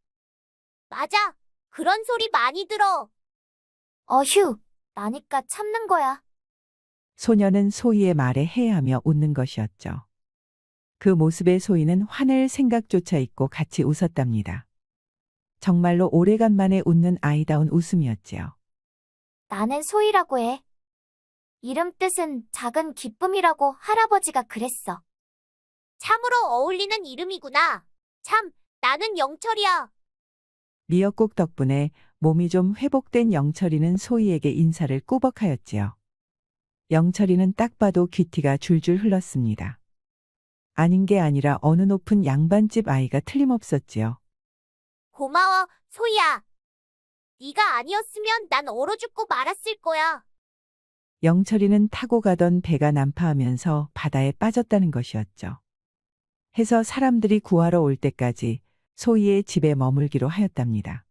맞아. 그런 소리 많이 들어. 어휴, 나니까 참는 거야. 소녀는 소희의 말에 해하며 웃는 것이었죠. 그 모습에 소희는 화낼 생각조차 잊고 같이 웃었답니다. 정말로 오래간만에 웃는 아이다운 웃음이었지요. 나는 소희라고 해. 이름 뜻은 작은 기쁨이라고 할아버지가 그랬어. 참으로 어울리는 이름이구나. 참, 나는 영철이야. 미역국 덕분에 몸이 좀 회복된 영철이는 소희에게 인사를 꾸벅하였지요. 영철이는 딱 봐도 귀티가 줄줄 흘렀습니다. 아닌 게 아니라 어느 높은 양반집 아이가 틀림없었지요. 고마워, 소희야. 네가 아니었으면 난 얼어 죽고 말았을 거야. 영철이는 타고 가던 배가 난파하면서 바다에 빠졌다는 것이었죠. 해서 사람들이 구하러 올 때까지 소희의 집에 머물기로 하였답니다.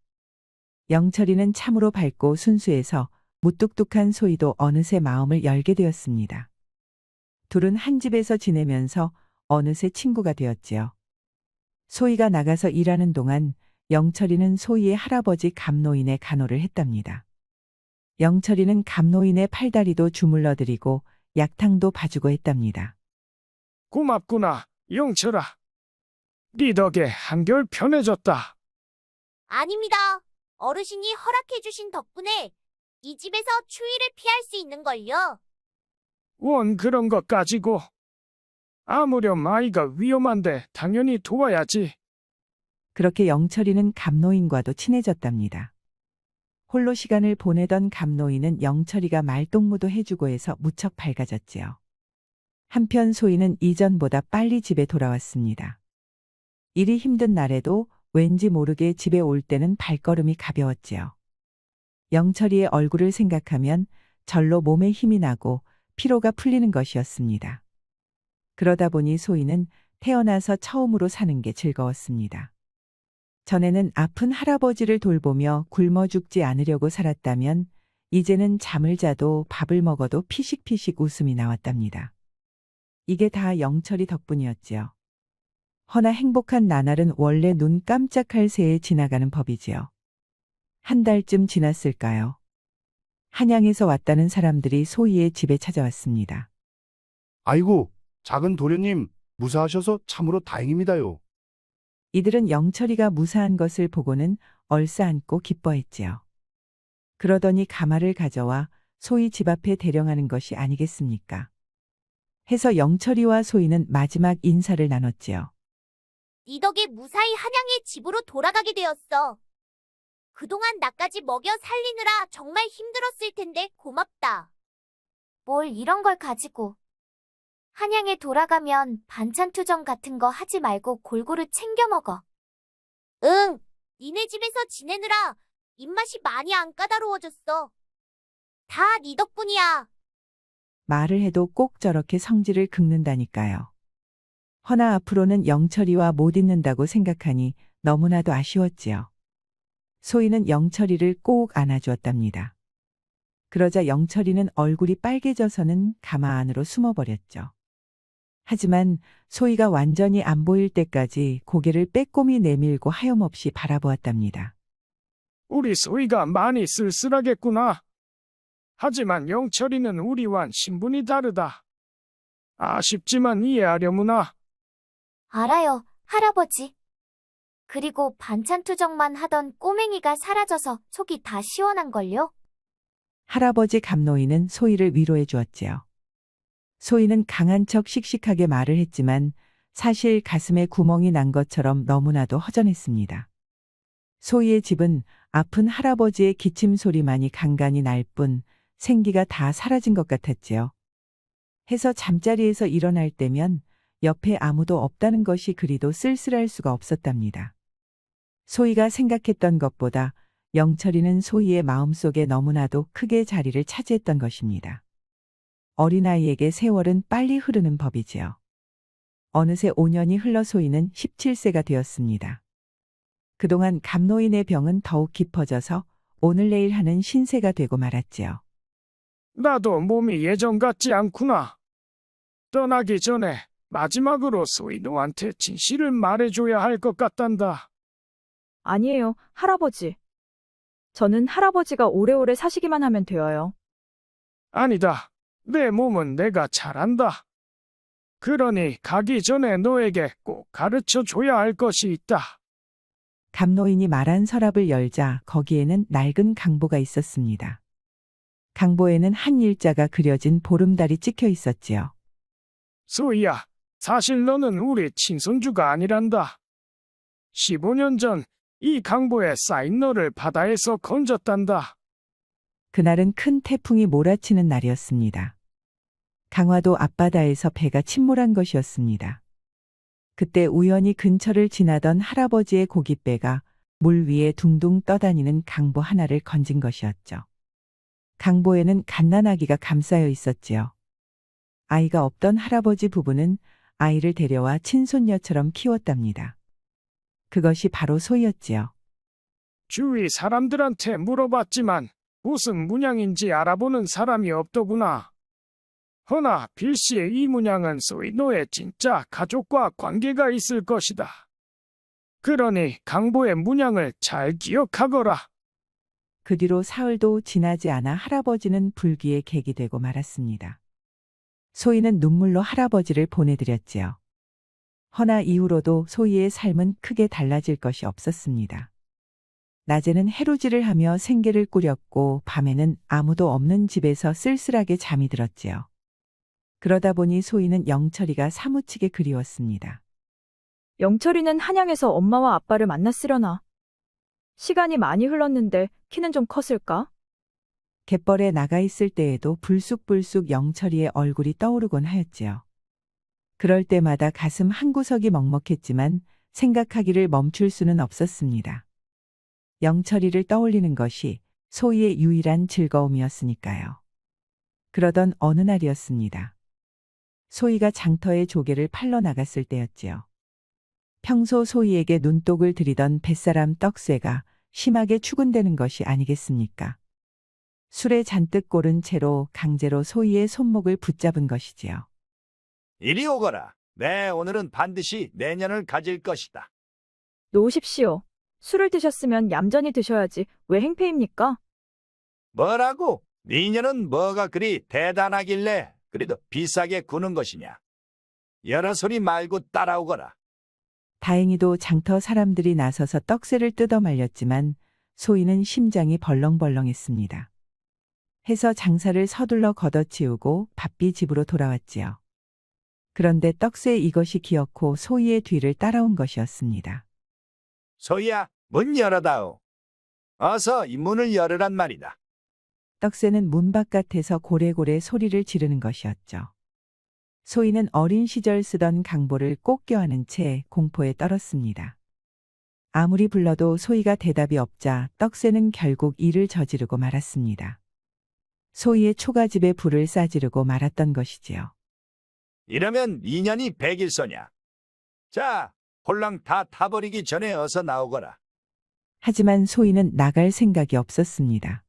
영철이는 참으로 밝고 순수해서 무뚝뚝한 소희도 어느새 마음을 열게 되었습니다. 둘은 한 집에서 지내면서 어느새 친구가 되었지요. 소희가 나가서 일하는 동안 영철이는 소희의 할아버지 감노인의 간호를 했답니다. 영철이는 감노인의 팔다리도 주물러드리고 약탕도 봐주고 했답니다. 고맙구나, 영철아. 네 덕에 한결 편해졌다. 아닙니다. 어르신이 허락해주신 덕분에 이 집에서 추위를 피할 수 있는걸요. 원 그런 것 가지고. 아무렴 아이가 위험한데 당연히 도와야지. 그렇게 영철이는 감노인과도 친해졌답니다. 홀로 시간을 보내던 감노인은 영철이가 말동무도 해주고 해서 무척 밝아졌지요. 한편 소희는 이전보다 빨리 집에 돌아왔습니다. 일이 힘든 날에도 왠지 모르게 집에 올 때는 발걸음이 가벼웠지요. 영철이의 얼굴을 생각하면 절로 몸에 힘이 나고 피로가 풀리는 것이었습니다. 그러다 보니 소희는 태어나서 처음으로 사는 게 즐거웠습니다. 전에는 아픈 할아버지를 돌보며 굶어 죽지 않으려고 살았다면 이제는 잠을 자도 밥을 먹어도 피식피식 웃음이 나왔답니다. 이게 다 영철이 덕분이었지요. 허나 행복한 나날은 원래 눈 깜짝할 새에 지나가는 법이지요. 한 달쯤 지났을까요? 한양에서 왔다는 사람들이 소희의 집에 찾아왔습니다. 아이고, 작은 도련님, 무사하셔서 참으로 다행입니다요. 이들은 영철이가 무사한 것을 보고는 얼싸안고 기뻐했지요. 그러더니 가마를 가져와 소희 집 앞에 대령하는 것이 아니겠습니까? 해서 영철이와 소희는 마지막 인사를 나눴지요. 네 덕에 무사히 한양의 집으로 돌아가게 되었어. 그동안 나까지 먹여 살리느라 정말 힘들었을 텐데 고맙다. 뭘 이런 걸 가지고. 한양에 돌아가면 반찬 투정 같은 거 하지 말고 골고루 챙겨 먹어. 응, 니네 집에서 지내느라 입맛이 많이 안 까다로워졌어. 다 네 덕분이야. 말을 해도 꼭 저렇게 성질을 긁는다니까요. 허나 앞으로는 영철이와 못 있는다고 생각하니 너무나도 아쉬웠지요. 소희는 영철이를 꼭 안아주었답니다. 그러자 영철이는 얼굴이 빨개져서는 가마 안으로 숨어버렸죠. 하지만 소희가 완전히 안 보일 때까지 고개를 빼꼼히 내밀고 하염없이 바라보았답니다. 우리 소희가 많이 쓸쓸하겠구나. 하지만 영철이는 우리와는 신분이 다르다. 아쉽지만 이해하려무나. 알아요, 할아버지. 그리고 반찬 투정만 하던 꼬맹이가 사라져서 속이 다 시원한걸요? 할아버지 감노인은 소희를 위로해 주었지요. 소희는 강한 척 씩씩하게 말을 했지만 사실 가슴에 구멍이 난 것처럼 너무나도 허전했습니다. 소희의 집은 아픈 할아버지의 기침 소리만이 간간히 날 뿐 생기가 다 사라진 것 같았지요. 해서 잠자리에서 일어날 때면 옆에 아무도 없다는 것이 그리도 쓸쓸할 수가 없었답니다. 소희가 생각했던 것보다 영철이는 소희의 마음속에 너무나도 크게 자리를 차지했던 것입니다. 어린아이에게 세월은 빨리 흐르는 법이지요. 어느새 5년이 흘러 소희는 17세가 되었습니다. 그동안 감노인의 병은 더욱 깊어져서 오늘 내일 하는 신세가 되고 말았지요. 나도 몸이 예전 같지 않구나. 떠나기 전에 마지막으로 소희 너한테 진실을 말해줘야 할 것 같단다. 아니에요, 할아버지. 저는 할아버지가 오래오래 사시기만 하면 되어요. 아니다. 내 몸은 내가 잘 안다. 그러니 가기 전에 너에게 꼭 가르쳐 줘야 할 것이 있다. 감노인이 말한 서랍을 열자 거기에는 낡은 강보가 있었습니다. 강보에는 한 일자가 그려진 보름달이 찍혀 있었지요. 소희야, 사실 너는 우리 친손주가 아니란다. 15년 전 이 강보에 쌓인 너를 바다에서 건졌단다. 그날은 큰 태풍이 몰아치는 날이었습니다. 강화도 앞바다에서 배가 침몰한 것이었습니다. 그때 우연히 근처를 지나던 할아버지의 고깃배가 물 위에 둥둥 떠다니는 강보 하나를 건진 것이었죠. 강보에는 갓난아기가 감싸여 있었지요. 아이가 없던 할아버지 부부는 아이를 데려와 친손녀처럼 키웠답니다. 그것이 바로 소희였지요. 주위 사람들한테 물어봤지만 무슨 문양인지 알아보는 사람이 없더구나. 허나 빌시의 이 문양은 소희 너의 진짜 가족과 관계가 있을 것이다. 그러니 강보의 문양을 잘 기억하거라. 그 뒤로 사흘도 지나지 않아 할아버지는 불기에 객이되고 말았습니다. 소희는 눈물로 할아버지를 보내드렸지요. 허나 이후로도 소희의 삶은 크게 달라질 것이 없었습니다. 낮에는 해루질을 하며 생계를 꾸렸고 밤에는 아무도 없는 집에서 쓸쓸하게 잠이 들었지요. 그러다 보니 소희는 영철이가 사무치게 그리웠습니다. 영철이는 한양에서 엄마와 아빠를 만났으려나. 시간이 많이 흘렀는데 키는 좀 컸을까? 갯벌에 나가 있을 때에도 불쑥불쑥 영철이의 얼굴이 떠오르곤 하였지요. 그럴 때마다 가슴 한구석이 먹먹했지만 생각하기를 멈출 수는 없었습니다. 영철이를 떠올리는 것이 소희의 유일한 즐거움이었으니까요. 그러던 어느 날이었습니다. 소희가 장터에 조개를 팔러 나갔을 때였지요. 평소 소희에게 눈독을 들이던 뱃사람 떡새가 심하게 추근되는 것이 아니겠습니까? 술에 잔뜩 고른 채로 강제로 소희의 손목을 붙잡은 것이지요. 이리 오거라. 네, 오늘은 반드시 내년을 가질 것이다. 놓으십시오. 술을 드셨으면 얌전히 드셔야지 왜 행패입니까? 뭐라고? 니년은 뭐가 그리 대단하길래 그래도 비싸게 구는 것이냐? 여러 소리 말고 따라오거라. 다행히도 장터 사람들이 나서서 떡새를 뜯어 말렸지만 소희는 심장이 벌렁벌렁했습니다. 해서 장사를 서둘러 걷어치우고 바삐 집으로 돌아왔지요. 그런데 떡새 이것이 기어코 소희의 뒤를 따라온 것이었습니다. 소희야, 문 열어다오. 어서 이 문을 열으란 말이다. 떡새는 문 바깥에서 고래고래 소리를 지르는 것이었죠. 소희는 어린 시절 쓰던 강보를 꼭 껴안은 채 공포에 떨었습니다. 아무리 불러도 소희가 대답이 없자 떡새는 결국 일을 저지르고 말았습니다. 소희의 초가집에 불을 싸지르고 말았던 것이지요. 이러면 인연이 백일소냐. 자, 홀랑 다 타버리기 전에 어서 나오거라. 하지만 소희는 나갈 생각이 없었습니다.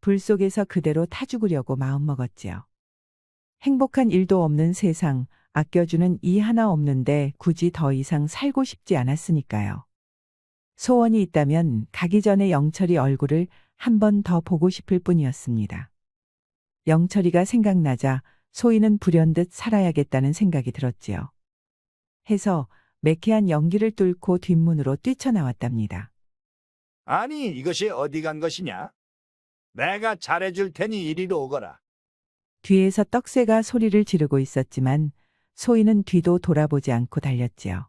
불 속에서 그대로 타 죽으려고 마음먹었지요. 행복한 일도 없는 세상, 아껴주는 이 하나 없는데 굳이 더 이상 살고 싶지 않았으니까요. 소원이 있다면 가기 전에 영철이 얼굴을 한 번 더 보고 싶을 뿐이었습니다. 영철이가 생각나자 소희는 불현듯 살아야겠다는 생각이 들었지요. 해서 매캐한 연기를 뚫고 뒷문으로 뛰쳐나왔답니다. 아니, 이것이 어디 간 것이냐? 내가 잘해줄 테니 이리로 오거라. 뒤에서 떡새가 소리를 지르고 있었지만 소희는 뒤도 돌아보지 않고 달렸지요.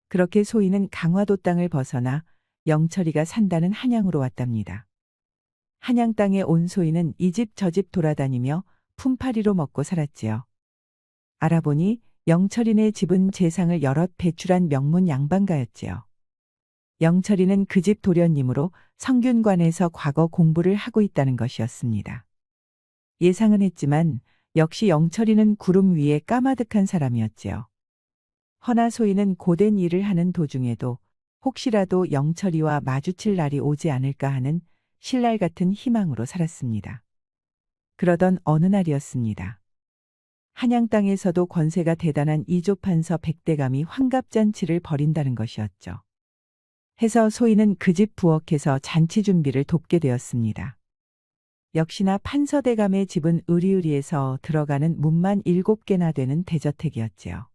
그렇게 소희는 강화도 땅을 벗어나 영철이가 산다는 한양으로 왔답니다. 한양 땅에 온 소희는 이 집 저 집 돌아다니며 품팔이로 먹고 살았지요. 알아보니 영철이네 집은 재상을 여럿 배출한 명문 양반가였지요. 영철이는 그 집 도련님으로 성균관에서 과거 공부를 하고 있다는 것이었습니다. 예상은 했지만 역시 영철이는 구름 위에 까마득한 사람이었지요. 허나 소희는 고된 일을 하는 도중에도 혹시라도 영철이와 마주칠 날이 오지 않을까 하는 신랄 같은 희망으로 살았습니다. 그러던 어느 날이었습니다. 한양 땅에서도 권세가 대단한 이조판서 백대감이 환갑잔치를 벌인다는 것이었죠. 해서 소희는 그 집 부엌에서 잔치 준비를 돕게 되었습니다. 역시나 판서대감의 집은 으리으리해서 들어가는 문만 7개나 되는 대저택이었지요.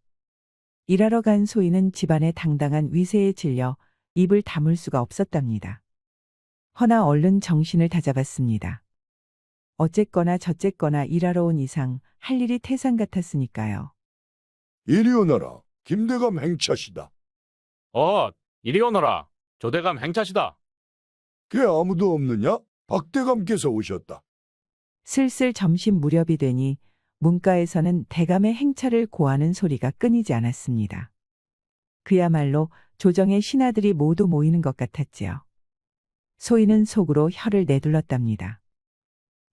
일하러 간 소희는 집안의 당당한 위세에 질려 입을 다물 수가 없었답니다. 허나 얼른 정신을 다잡았습니다. 어쨌거나 저쨌거나 일하러 온 이상 할 일이 태산 같았으니까요. 이리 오너라. 김대감 행차시다. 이리 오너라. 조대감 행차시다. 걔 아무도 없느냐? 박대감께서 오셨다. 슬슬 점심 무렵이 되니 문가에서는 대감의 행차를 고하는 소리가 끊이지 않았습니다. 그야말로 조정의 신하들이 모두 모이는 것 같았지요. 소희는 속으로 혀를 내둘렀답니다.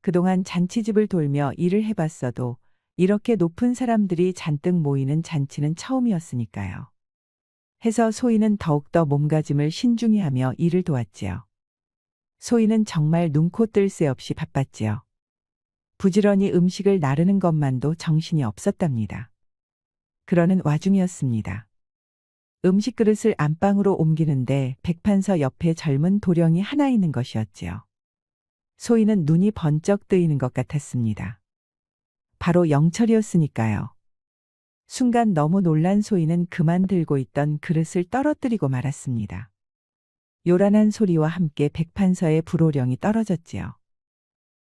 그동안 잔치집을 돌며 일을 해봤어도 이렇게 높은 사람들이 잔뜩 모이는 잔치는 처음이었으니까요. 해서 소희는 더욱더 몸가짐을 신중히 하며 일을 도왔지요. 소희는 정말 눈코 뜰 새 없이 바빴지요. 부지런히 음식을 나르는 것만도 정신이 없었답니다. 그러는 와중이었습니다. 음식 그릇을 안방으로 옮기는데 백판서 옆에 젊은 도령이 하나 있는 것이었지요. 소희는 눈이 번쩍 뜨이는 것 같았습니다. 바로 영철이었으니까요. 순간 너무 놀란 소희는 그만 들고 있던 그릇을 떨어뜨리고 말았습니다. 요란한 소리와 함께 백판서의 불호령이 떨어졌지요.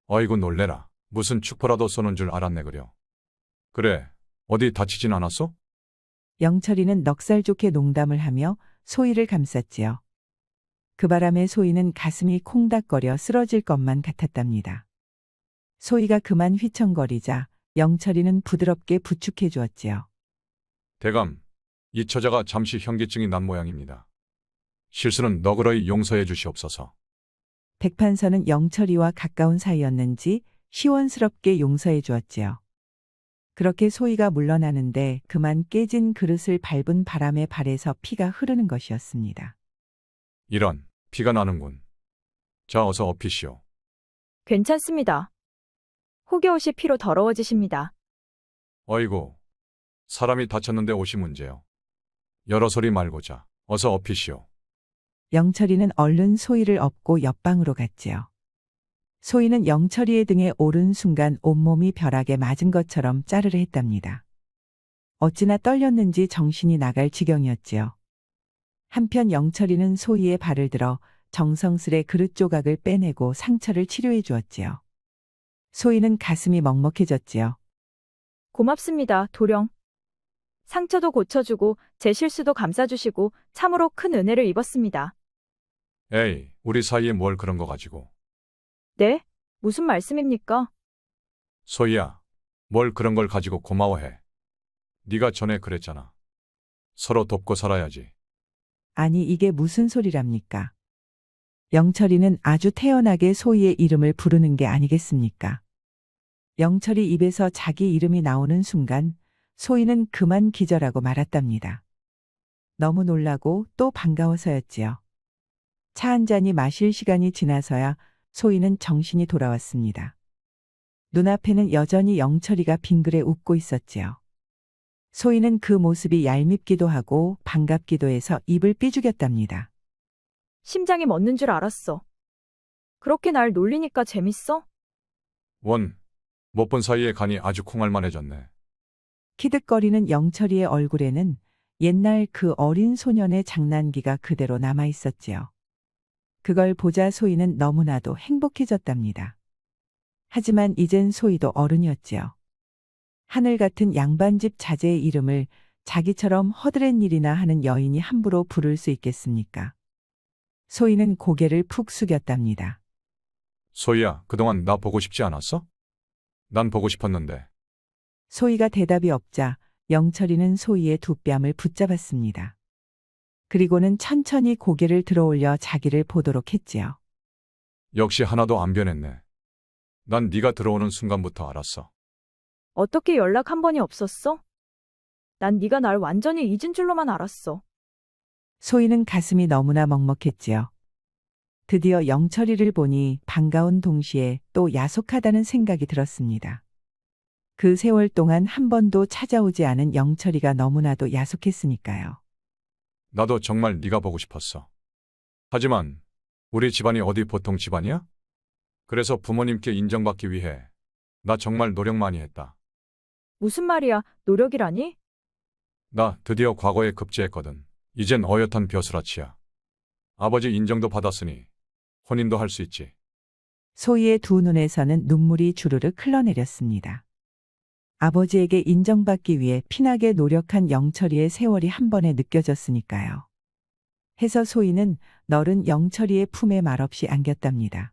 어이구 놀래라. 무슨 축포라도 쏘는 줄 알았네 그려. 그래, 어디 다치진 않았어? 영철이는 넉살 좋게 농담을 하며 소희를 감쌌지요. 그 바람에 소희는 가슴이 콩닥거려 쓰러질 것만 같았답니다. 소희가 그만 휘청거리자 영철이는 부드럽게 부축해 주었지요. 대감, 이 처자가 잠시 현기증이 난 모양입니다. 실수는 너그러이 용서해 주시옵소서. 백판서는 영철이와 가까운 사이였는지 시원스럽게 용서해 주었지요. 그렇게 소희가 물러나는데 그만 깨진 그릇을 밟은 바람에 발에서 피가 흐르는 것이었습니다. 이런, 피가 나는군. 자, 어서 엎히시오. 괜찮습니다. 혹여옷이 피로 더러워지십니다. 어이구, 사람이 다쳤는데 옷이 문제요. 여러 소리 말고자, 어서 엎히시오. 영철이는 얼른 소희를 업고 옆방으로 갔지요. 소희는 영철이의 등에 오른 순간 온몸이 벼락에 맞은 것처럼 짜르르 했답니다. 어찌나 떨렸는지 정신이 나갈 지경이었지요. 한편 영철이는 소희의 발을 들어 정성스레 그릇 조각을 빼내고 상처를 치료해 주었지요. 소희는 가슴이 먹먹해졌지요. 고맙습니다, 도령. 상처도 고쳐주고 제 실수도 감싸주시고 참으로 큰 은혜를 입었습니다. 에이, 우리 사이에 뭘 그런 거 가지고. 네? 무슨 말씀입니까? 소희야, 뭘 그런 걸 가지고 고마워해. 네가 전에 그랬잖아. 서로 돕고 살아야지. 아니 이게 무슨 소리랍니까? 영철이는 아주 태연하게 소희의 이름을 부르는 게 아니겠습니까? 영철이 입에서 자기 이름이 나오는 순간 소희는 그만 기절하고 말았답니다. 너무 놀라고 또 반가워서였지요. 차 한 잔이 마실 시간이 지나서야 소희는 정신이 돌아왔습니다. 눈앞에는 여전히 영철이가 빙그레 웃고 있었지요. 소희는 그 모습이 얄밉기도 하고 반갑기도 해서 입을 삐죽였답니다. 심장이 멎는 줄 알았어. 그렇게 날 놀리니까 재밌어? 못 본 사이에 간이 아주 콩알만해졌네. 키득거리는 영철이의 얼굴에는 옛날 그 어린 소년의 장난기가 그대로 남아 있었지요. 그걸 보자 소희는 너무나도 행복해졌답니다. 하지만 이젠 소희도 어른이었지요. 하늘 같은 양반집 자제의 이름을 자기처럼 허드렛 일이나 하는 여인이 함부로 부를 수 있겠습니까? 소희는 고개를 푹 숙였답니다. 소희야, 그동안 나 보고 싶지 않았어? 난 보고 싶었는데. 소희가 대답이 없자 영철이는 소희의 두 뺨을 붙잡았습니다. 그리고는 천천히 고개를 들어올려 자기를 보도록 했지요. 역시 하나도 안 변했네. 난 네가 들어오는 순간부터 알았어. 어떻게 연락 한 번이 없었어? 난 네가 날 완전히 잊은 줄로만 알았어. 소희는 가슴이 너무나 먹먹했지요. 드디어 영철이를 보니 반가운 동시에 또 야속하다는 생각이 들었습니다. 그 세월 동안 한 번도 찾아오지 않은 영철이가 너무나도 야속했으니까요. 나도 정말 네가 보고 싶었어. 하지만 우리 집안이 어디 보통 집안이야? 그래서 부모님께 인정받기 위해 나 정말 노력 많이 했다. 무슨 말이야, 노력이라니? 나 드디어 과거에 급제했거든. 이젠 어엿한 벼슬아치야. 아버지 인정도 받았으니 혼인도 할 수 있지. 소희의 두 눈에서는 눈물이 주르륵 흘러내렸습니다. 아버지에게 인정받기 위해 피나게 노력한 영철이의 세월이 한 번에 느껴졌으니까요. 해서 소희는 너른 영철이의 품에 말없이 안겼답니다.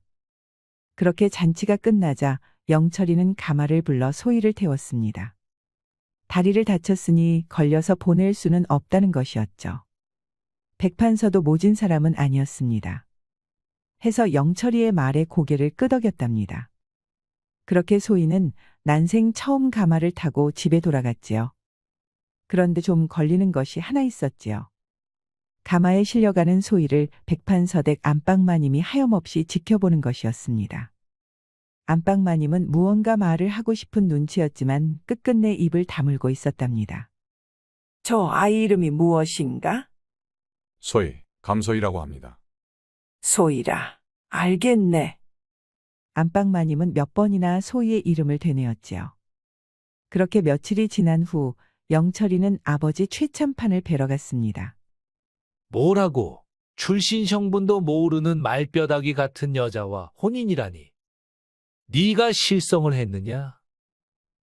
그렇게 잔치가 끝나자 영철이는 가마를 불러 소희를 태웠습니다. 다리를 다쳤으니 걸려서 보낼 수는 없다는 것이었죠. 백판서도 모진 사람은 아니었습니다. 해서 영철이의 말에 고개를 끄덕였답니다. 그렇게 소희는 난생 처음 가마를 타고 집에 돌아갔지요. 그런데 좀 걸리는 것이 하나 있었지요. 가마에 실려가는 소희를 백판서댁 안방마님이 하염없이 지켜보는 것이었습니다. 안방마님은 무언가 말을 하고 싶은 눈치였지만 끝끝내 입을 다물고 있었답니다. 저 아이 이름이 무엇인가? 소희, 감소희라고 합니다. 소희라. 알겠네. 안방마님은 몇 번이나 소희의 이름을 되뇌었지요. 그렇게 며칠이 지난 후 영철이는 아버지 최참판을 뵈러 갔습니다. 뭐라고? 출신 성분도 모르는 말뼈다귀 같은 여자와 혼인이라니. 네가 실성을 했느냐?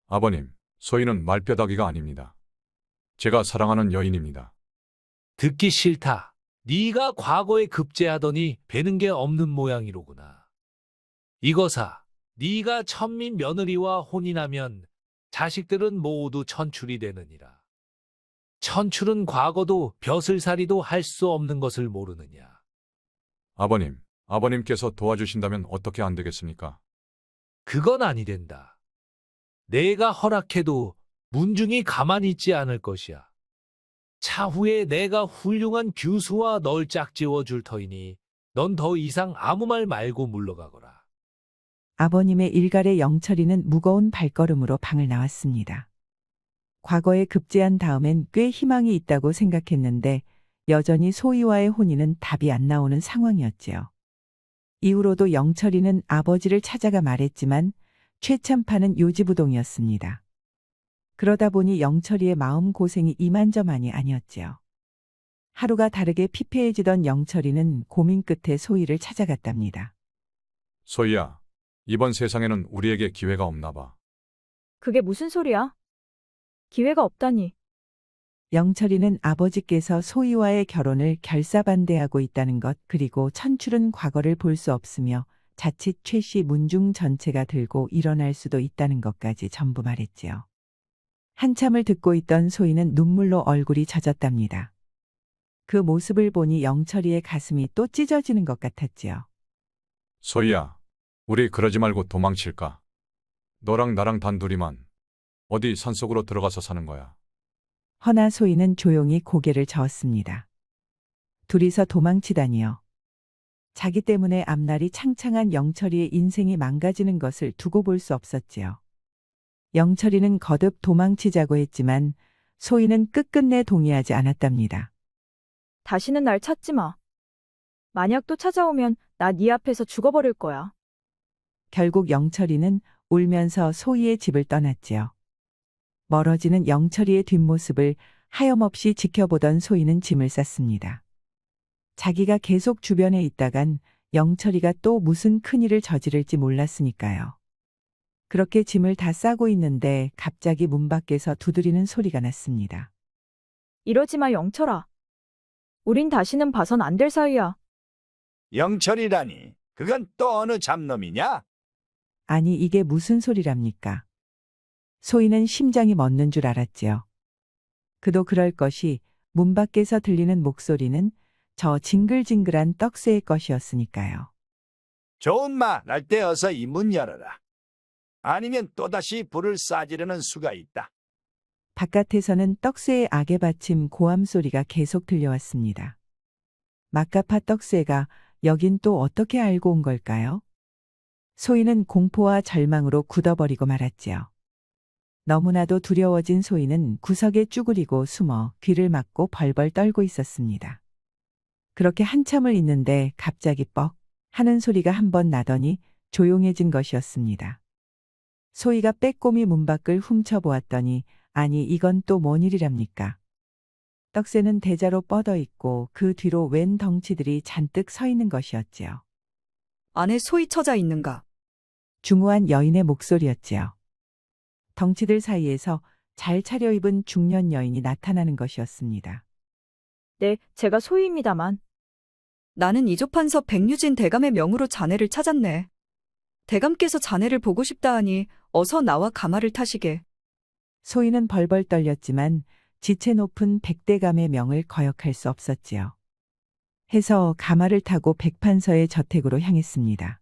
아버님, 소희는 말뼈다귀가 아닙니다. 제가 사랑하는 여인입니다. 듣기 싫다. 네가 과거에 급제하더니 배는 게 없는 모양이로구나. 이거사, 네가 천민 며느리와 혼인하면 자식들은 모두 천출이 되느니라. 천출은 과거도 벼슬살이도 할 수 없는 것을 모르느냐. 아버님, 아버님께서 도와주신다면 어떻게 안 되겠습니까? 그건 아니 된다. 내가 허락해도 문중이 가만히 있지 않을 것이야. 차후에 내가 훌륭한 규수와 널 짝지워 줄 터이니 넌 더 이상 아무 말 말고 물러가거라. 아버님의 일갈에 영철이는 무거운 발걸음으로 방을 나왔습니다. 과거에 급제한 다음엔 꽤 희망이 있다고 생각했는데 여전히 소희와의 혼인은 답이 안 나오는 상황이었지요. 이후로도 영철이는 아버지를 찾아가 말했지만 최참판은 요지부동이었습니다. 그러다 보니 영철이의 마음 고생이 이만저만이 아니었지요. 하루가 다르게 피폐해지던 영철이는 고민 끝에 소희를 찾아갔답니다. 소희야, 이번 세상에는 우리에게 기회가 없나 봐. 그게 무슨 소리야? 기회가 없다니. 영철이는 아버지께서 소희와의 결혼을 결사반대하고 있다는 것, 그리고 천출은 과거를 볼 수 없으며 자칫 최씨 문중 전체가 들고 일어날 수도 있다는 것까지 전부 말했지요. 한참을 듣고 있던 소희는 눈물로 얼굴이 젖었답니다. 그 모습을 보니 영철이의 가슴이 또 찢어지는 것 같았지요. 소희야, 우리 그러지 말고 도망칠까? 너랑 나랑 단둘이만 어디 산속으로 들어가서 사는 거야. 허나 소희는 조용히 고개를 저었습니다. 둘이서 도망치다니요. 자기 때문에 앞날이 창창한 영철이의 인생이 망가지는 것을 두고 볼 수 없었지요. 영철이는 거듭 도망치자고 했지만 소희는 끝끝내 동의하지 않았답니다. 다시는 날 찾지 마. 만약 또 찾아오면 나 네 앞에서 죽어버릴 거야. 결국 영철이는 울면서 소희의 집을 떠났지요. 멀어지는 영철이의 뒷모습을 하염없이 지켜보던 소희는 짐을 쌌습니다. 자기가 계속 주변에 있다간 영철이가 또 무슨 큰일을 저지를지 몰랐으니까요. 그렇게 짐을 다 싸고 있는데 갑자기 문 밖에서 두드리는 소리가 났습니다. 이러지 마, 영철아. 우린 다시는 봐선 안 될 사이야. 영철이라니, 그건 또 어느 잡놈이냐? 아니, 이게 무슨 소리랍니까? 소희는 심장이 멎는 줄 알았지요. 그도 그럴 것이 문 밖에서 들리는 목소리는 저 징글징글한 떡새의 것이었으니까요. 좋은 말 할 때 어서 이 문 열어라. 아니면 또다시 불을 쏴지르는 수가 있다. 바깥에서는 떡새의 악에 받침 고함 소리가 계속 들려왔습니다. 막가파 떡새가 여긴 또 어떻게 알고 온 걸까요? 소희는 공포와 절망으로 굳어버리고 말았지요. 너무나도 두려워진 소희는 구석에 쭈그리고 숨어 귀를 막고 벌벌 떨고 있었습니다. 그렇게 한참을 있는데 갑자기 뻑 하는 소리가 한 번 나더니 조용해진 것이었습니다. 소희가 빼꼼히 문 밖을 훔쳐보았더니 아니, 이건 또 뭔 일이랍니까? 떡새는 대자로 뻗어 있고 그 뒤로 웬 덩치들이 잔뜩 서 있는 것이었지요. 안에 소희 처자 있는가? 중후한 여인의 목소리였지요. 덩치들 사이에서 잘 차려입은 중년 여인이 나타나는 것이었습니다. 네, 제가 소희입니다만. 나는 이조판서 백유진 대감의 명으로 자네를 찾았네. 대감께서 자네를 보고 싶다 하니 어서 나와 가마를 타시게. 소희는 벌벌 떨렸지만 지체 높은 백대감의 명을 거역할 수 없었지요. 해서 가마를 타고 백판서의 저택으로 향했습니다.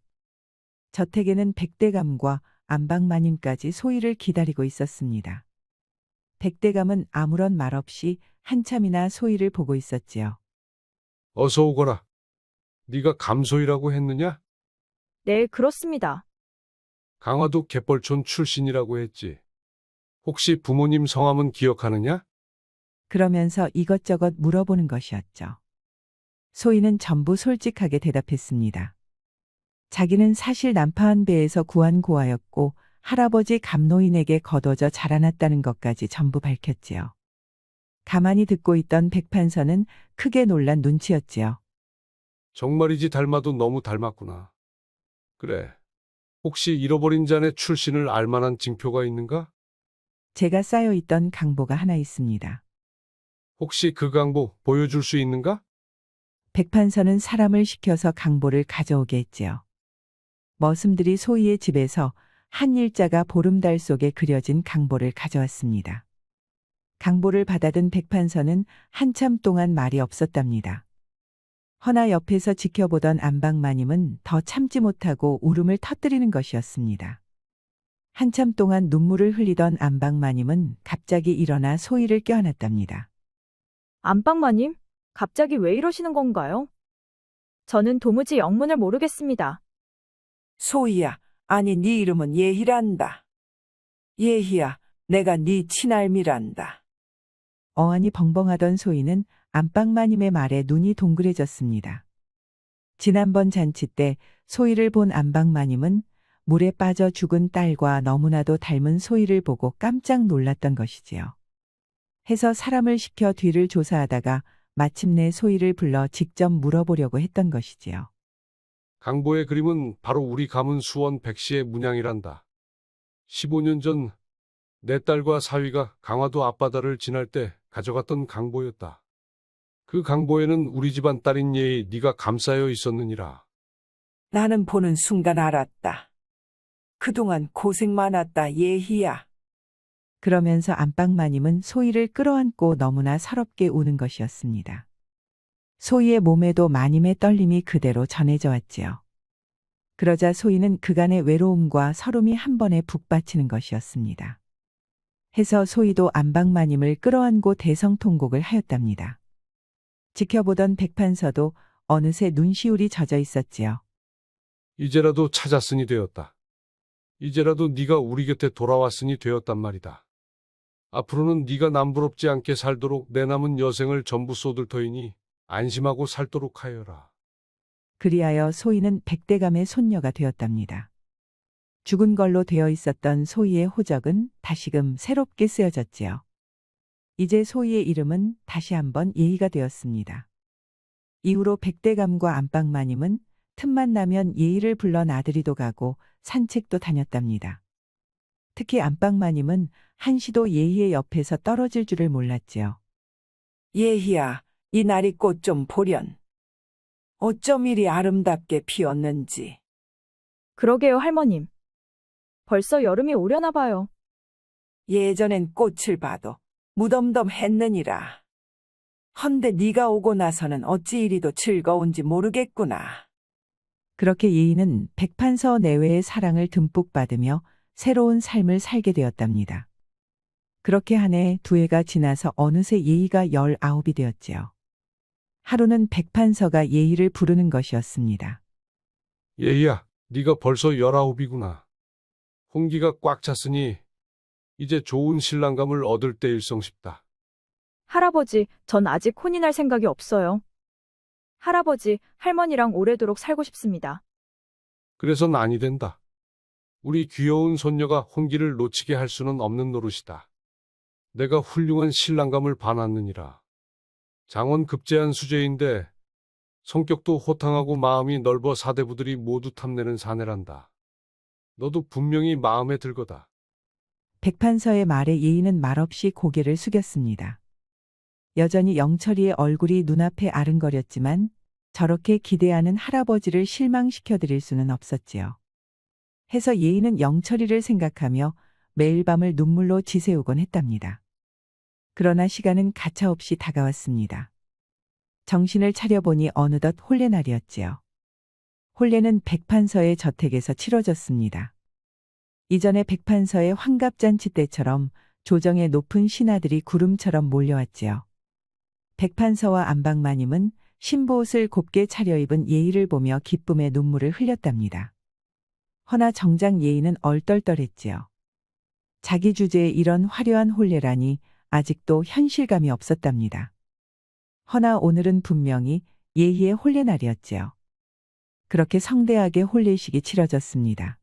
저택에는 백대감과 안방마님까지 소희를 기다리고 있었습니다. 백대감은 아무런 말 없이 한참이나 소희를 보고 있었지요. 어서 오거라. 네가 감소이라고 했느냐? 네, 그렇습니다. 강화도 갯벌촌 출신이라고 했지. 혹시 부모님 성함은 기억하느냐? 그러면서 이것저것 물어보는 것이었죠. 소희는 전부 솔직하게 대답했습니다. 자기는 사실 난파한 배에서 구한 고아였고 할아버지 감노인에게 거둬져 자라났다는 것까지 전부 밝혔지요. 가만히 듣고 있던 백판서는 크게 놀란 눈치였지요. 정말이지 닮아도 너무 닮았구나. 그래. 혹시 잃어버린 자네 출신을 알 만한 징표가 있는가? 제가 쌓여있던 강보가 하나 있습니다. 혹시 그 강보 보여줄 수 있는가? 백판서는 사람을 시켜서 강보를 가져오게 했지요. 머슴들이 소희의 집에서 한 일자가 보름달 속에 그려진 강보를 가져왔습니다. 강보를 받아든 백판서는 한참 동안 말이 없었답니다. 허나 옆에서 지켜보던 안방마님은 더 참지 못하고 울음을 터뜨리는 것이었습니다. 한참 동안 눈물을 흘리던 안방마님은 갑자기 일어나 소희를 껴안았답니다. 안방마님, 갑자기 왜 이러시는 건가요? 저는 도무지 영문을 모르겠습니다. 소희야, 아니 네 이름은 예희란다. 예희야, 내가 네 친할미란다. 어안이 벙벙하던 소희는 안방마님의 말에 눈이 동그래졌습니다. 지난번 잔치 때 소희를 본 안방마님은 물에 빠져 죽은 딸과 너무나도 닮은 소희를 보고 깜짝 놀랐던 것이지요. 해서 사람을 시켜 뒤를 조사하다가 마침내 소희를 불러 직접 물어보려고 했던 것이지요. 강보의 그림은 바로 우리 가문 수원 백씨의 문양이란다. 15년 전 내 딸과 사위가 강화도 앞바다를 지날 때 가져갔던 강보였다. 그 강보에는 우리 집안 딸인 예의 네가 감싸여 있었느니라. 나는 보는 순간 알았다. 그동안 고생 많았다, 예희야. 그러면서 안방마님은 소희를 끌어안고 너무나 서럽게 우는 것이었습니다. 소희의 몸에도 마님의 떨림이 그대로 전해져 왔지요. 그러자 소희는 그간의 외로움과 서름이 한 번에 북받치는 것이었습니다. 해서 소희도 안방마님을 끌어안고 대성통곡을 하였답니다. 지켜보던 백판서도 어느새 눈시울이 젖어 있었지요. 이제라도 찾았으니 되었다. 이제라도 네가 우리 곁에 돌아왔으니 되었단 말이다. 앞으로는 네가 남부럽지 않게 살도록 내 남은 여생을 전부 쏟을 터이니 안심하고 살도록 하여라. 그리하여 소희는 백대감의 손녀가 되었답니다. 죽은 걸로 되어 있었던 소희의 호적은 다시금 새롭게 쓰여졌지요. 이제 소희의 이름은 다시 한번 예희가 되었습니다. 이후로 백대감과 안방마님은 틈만 나면 예희를 불러 나들이도 가고 산책도 다녔답니다. 특히 안방마님은 한시도 예희의 옆에서 떨어질 줄을 몰랐지요. 예희야, 이 날이 꽃 좀 보련. 어쩜 이리 아름답게 피었는지. 그러게요, 할머님. 벌써 여름이 오려나 봐요. 예전엔 꽃을 봐도 무덤덤했느니라. 헌데 네가 오고 나서는 어찌 이리도 즐거운지 모르겠구나. 그렇게 예희는 백판서 내외의 사랑을 듬뿍 받으며 새로운 삶을 살게 되었답니다. 그렇게 한 해, 두 해가 지나서 어느새 예희가 19이 되었지요. 하루는 백판서가 예희를 부르는 것이었습니다. 예희야, 네가 벌써 19이구나. 홍기가 꽉 찼으니 이제 좋은 신랑감을 얻을 때일성싶다. 할아버지, 전 아직 혼이 날 생각이 없어요. 할아버지, 할머니랑 오래도록 살고 싶습니다. 그래선 아니 된다. 우리 귀여운 손녀가 홍기를 놓치게 할 수는 없는 노릇이다. 내가 훌륭한 신랑감을 봐놨느니라. 장원 급제한 수제인데 성격도 호탕하고 마음이 넓어 사대부들이 모두 탐내는 사내란다. 너도 분명히 마음에 들거다. 백판서의 말에 예희는 말없이 고개를 숙였습니다. 여전히 영철이의 얼굴이 눈앞에 아른거렸지만 저렇게 기대하는 할아버지를 실망시켜드릴 수는 없었지요. 해서 예희는 영철이를 생각하며 매일 밤을 눈물로 지새우곤 했답니다. 그러나 시간은 가차없이 다가왔습니다. 정신을 차려보니 어느덧 혼례날이었지요. 혼례는 백판서의 저택에서 치러졌습니다. 이전에 백판서의 환갑잔치 때처럼 조정의 높은 신하들이 구름처럼 몰려왔지요. 백판서와 안방마님은 신부옷을 곱게 차려입은 예희를 보며 기쁨의 눈물을 흘렸답니다. 허나 정작 예희는 얼떨떨했지요. 자기 주제에 이런 화려한 혼례라니 아직도 현실감이 없었답니다. 허나 오늘은 분명히 예희의 혼례날이었지요. 그렇게 성대하게 혼례식이 치러졌습니다.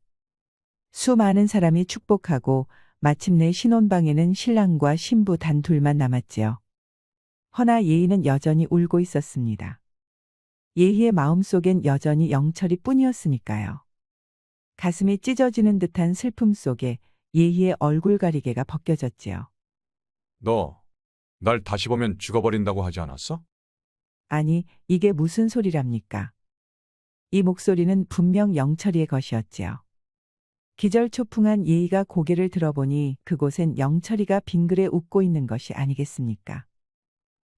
수많은 사람이 축복하고 마침내 신혼방에는 신랑과 신부 단 둘만 남았지요. 허나 예희는 여전히 울고 있었습니다. 예희의 마음속엔 여전히 영철이 뿐이었으니까요. 가슴이 찢어지는 듯한 슬픔 속에 예희의 얼굴 가리개가 벗겨졌지요. 너, 날 다시 보면 죽어버린다고 하지 않았어? 아니, 이게 무슨 소리랍니까? 이 목소리는 분명 영철이의 것이었지요. 기절초풍한 예희가 고개를 들어보니 그곳엔 영철이가 빙그레 웃고 있는 것이 아니겠습니까?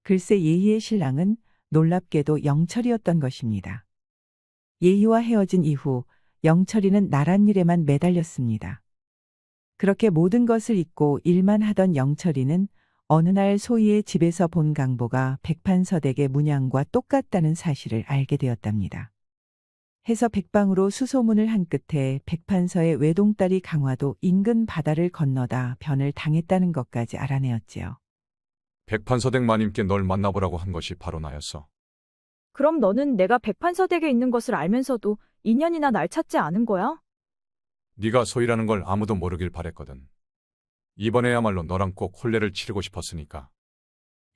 글쎄 예희의 신랑은 놀랍게도 영철이었던 것입니다. 예희와 헤어진 이후 영철이는 나란 일에만 매달렸습니다. 그렇게 모든 것을 잊고 일만 하던 영철이는 어느 날 소희의 집에서 본 강보가 백판서댁의 문양과 똑같다는 사실을 알게 되었답니다. 해서 백방으로 수소문을 한 끝에 백판서의 외동딸이 강화도 인근 바다를 건너다 변을 당했다는 것까지 알아내었지요. 백판서댁 마님께 널 만나보라고 한 것이 바로 나였어. 그럼 너는 내가 백판서댁에 있는 것을 알면서도 2년이나 날 찾지 않은 거야? 네가 소희라는 걸 아무도 모르길 바랬거든. 이번에야말로 너랑 꼭 혼례를 치르고 싶었으니까.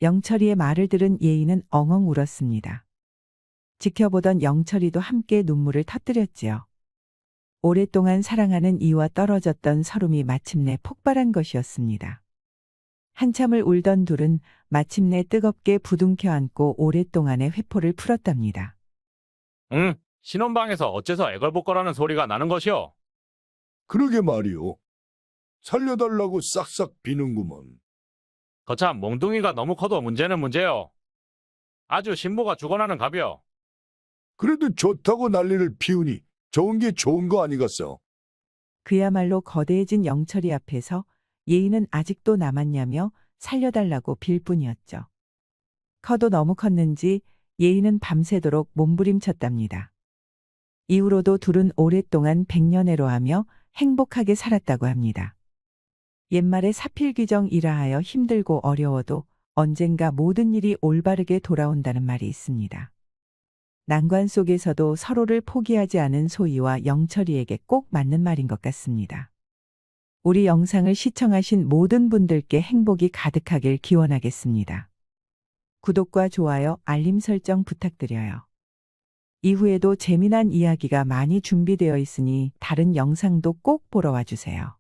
영철이의 말을 들은 예희는 엉엉 울었습니다. 지켜보던 영철이도 함께 눈물을 터뜨렸지요. 오랫동안 사랑하는 이와 떨어졌던 서름이 마침내 폭발한 것이었습니다. 한참을 울던 둘은 마침내 뜨겁게 부둥켜 안고 오랫동안의 회포를 풀었답니다. 응, 신혼방에서 어째서 애걸복걸하는 소리가 나는 것이오? 그러게 말이오. 살려달라고 싹싹 비는구먼. 거참 몽둥이가 너무 커도 문제는 문제요. 아주 신부가 죽어나는 값이요. 그래도 좋다고 난리를 피우니 좋은 게 좋은 거 아니겠어? 그야말로 거대해진 영철이 앞에서 예인은 아직도 남았냐며 살려달라고 빌 뿐이었죠. 커도 너무 컸는지 예인은 밤새도록 몸부림쳤답니다. 이후로도 둘은 오랫동안 백년해로하며 행복하게 살았다고 합니다. 옛말에 사필귀정이라 하여 힘들고 어려워도 언젠가 모든 일이 올바르게 돌아온다는 말이 있습니다. 난관 속에서도 서로를 포기하지 않은 소희와 영철이에게 꼭 맞는 말인 것 같습니다. 우리 영상을 시청하신 모든 분들께 행복이 가득하길 기원하겠습니다. 구독과 좋아요, 알림 설정 부탁드려요. 이후에도 재미난 이야기가 많이 준비되어 있으니 다른 영상도 꼭 보러 와주세요.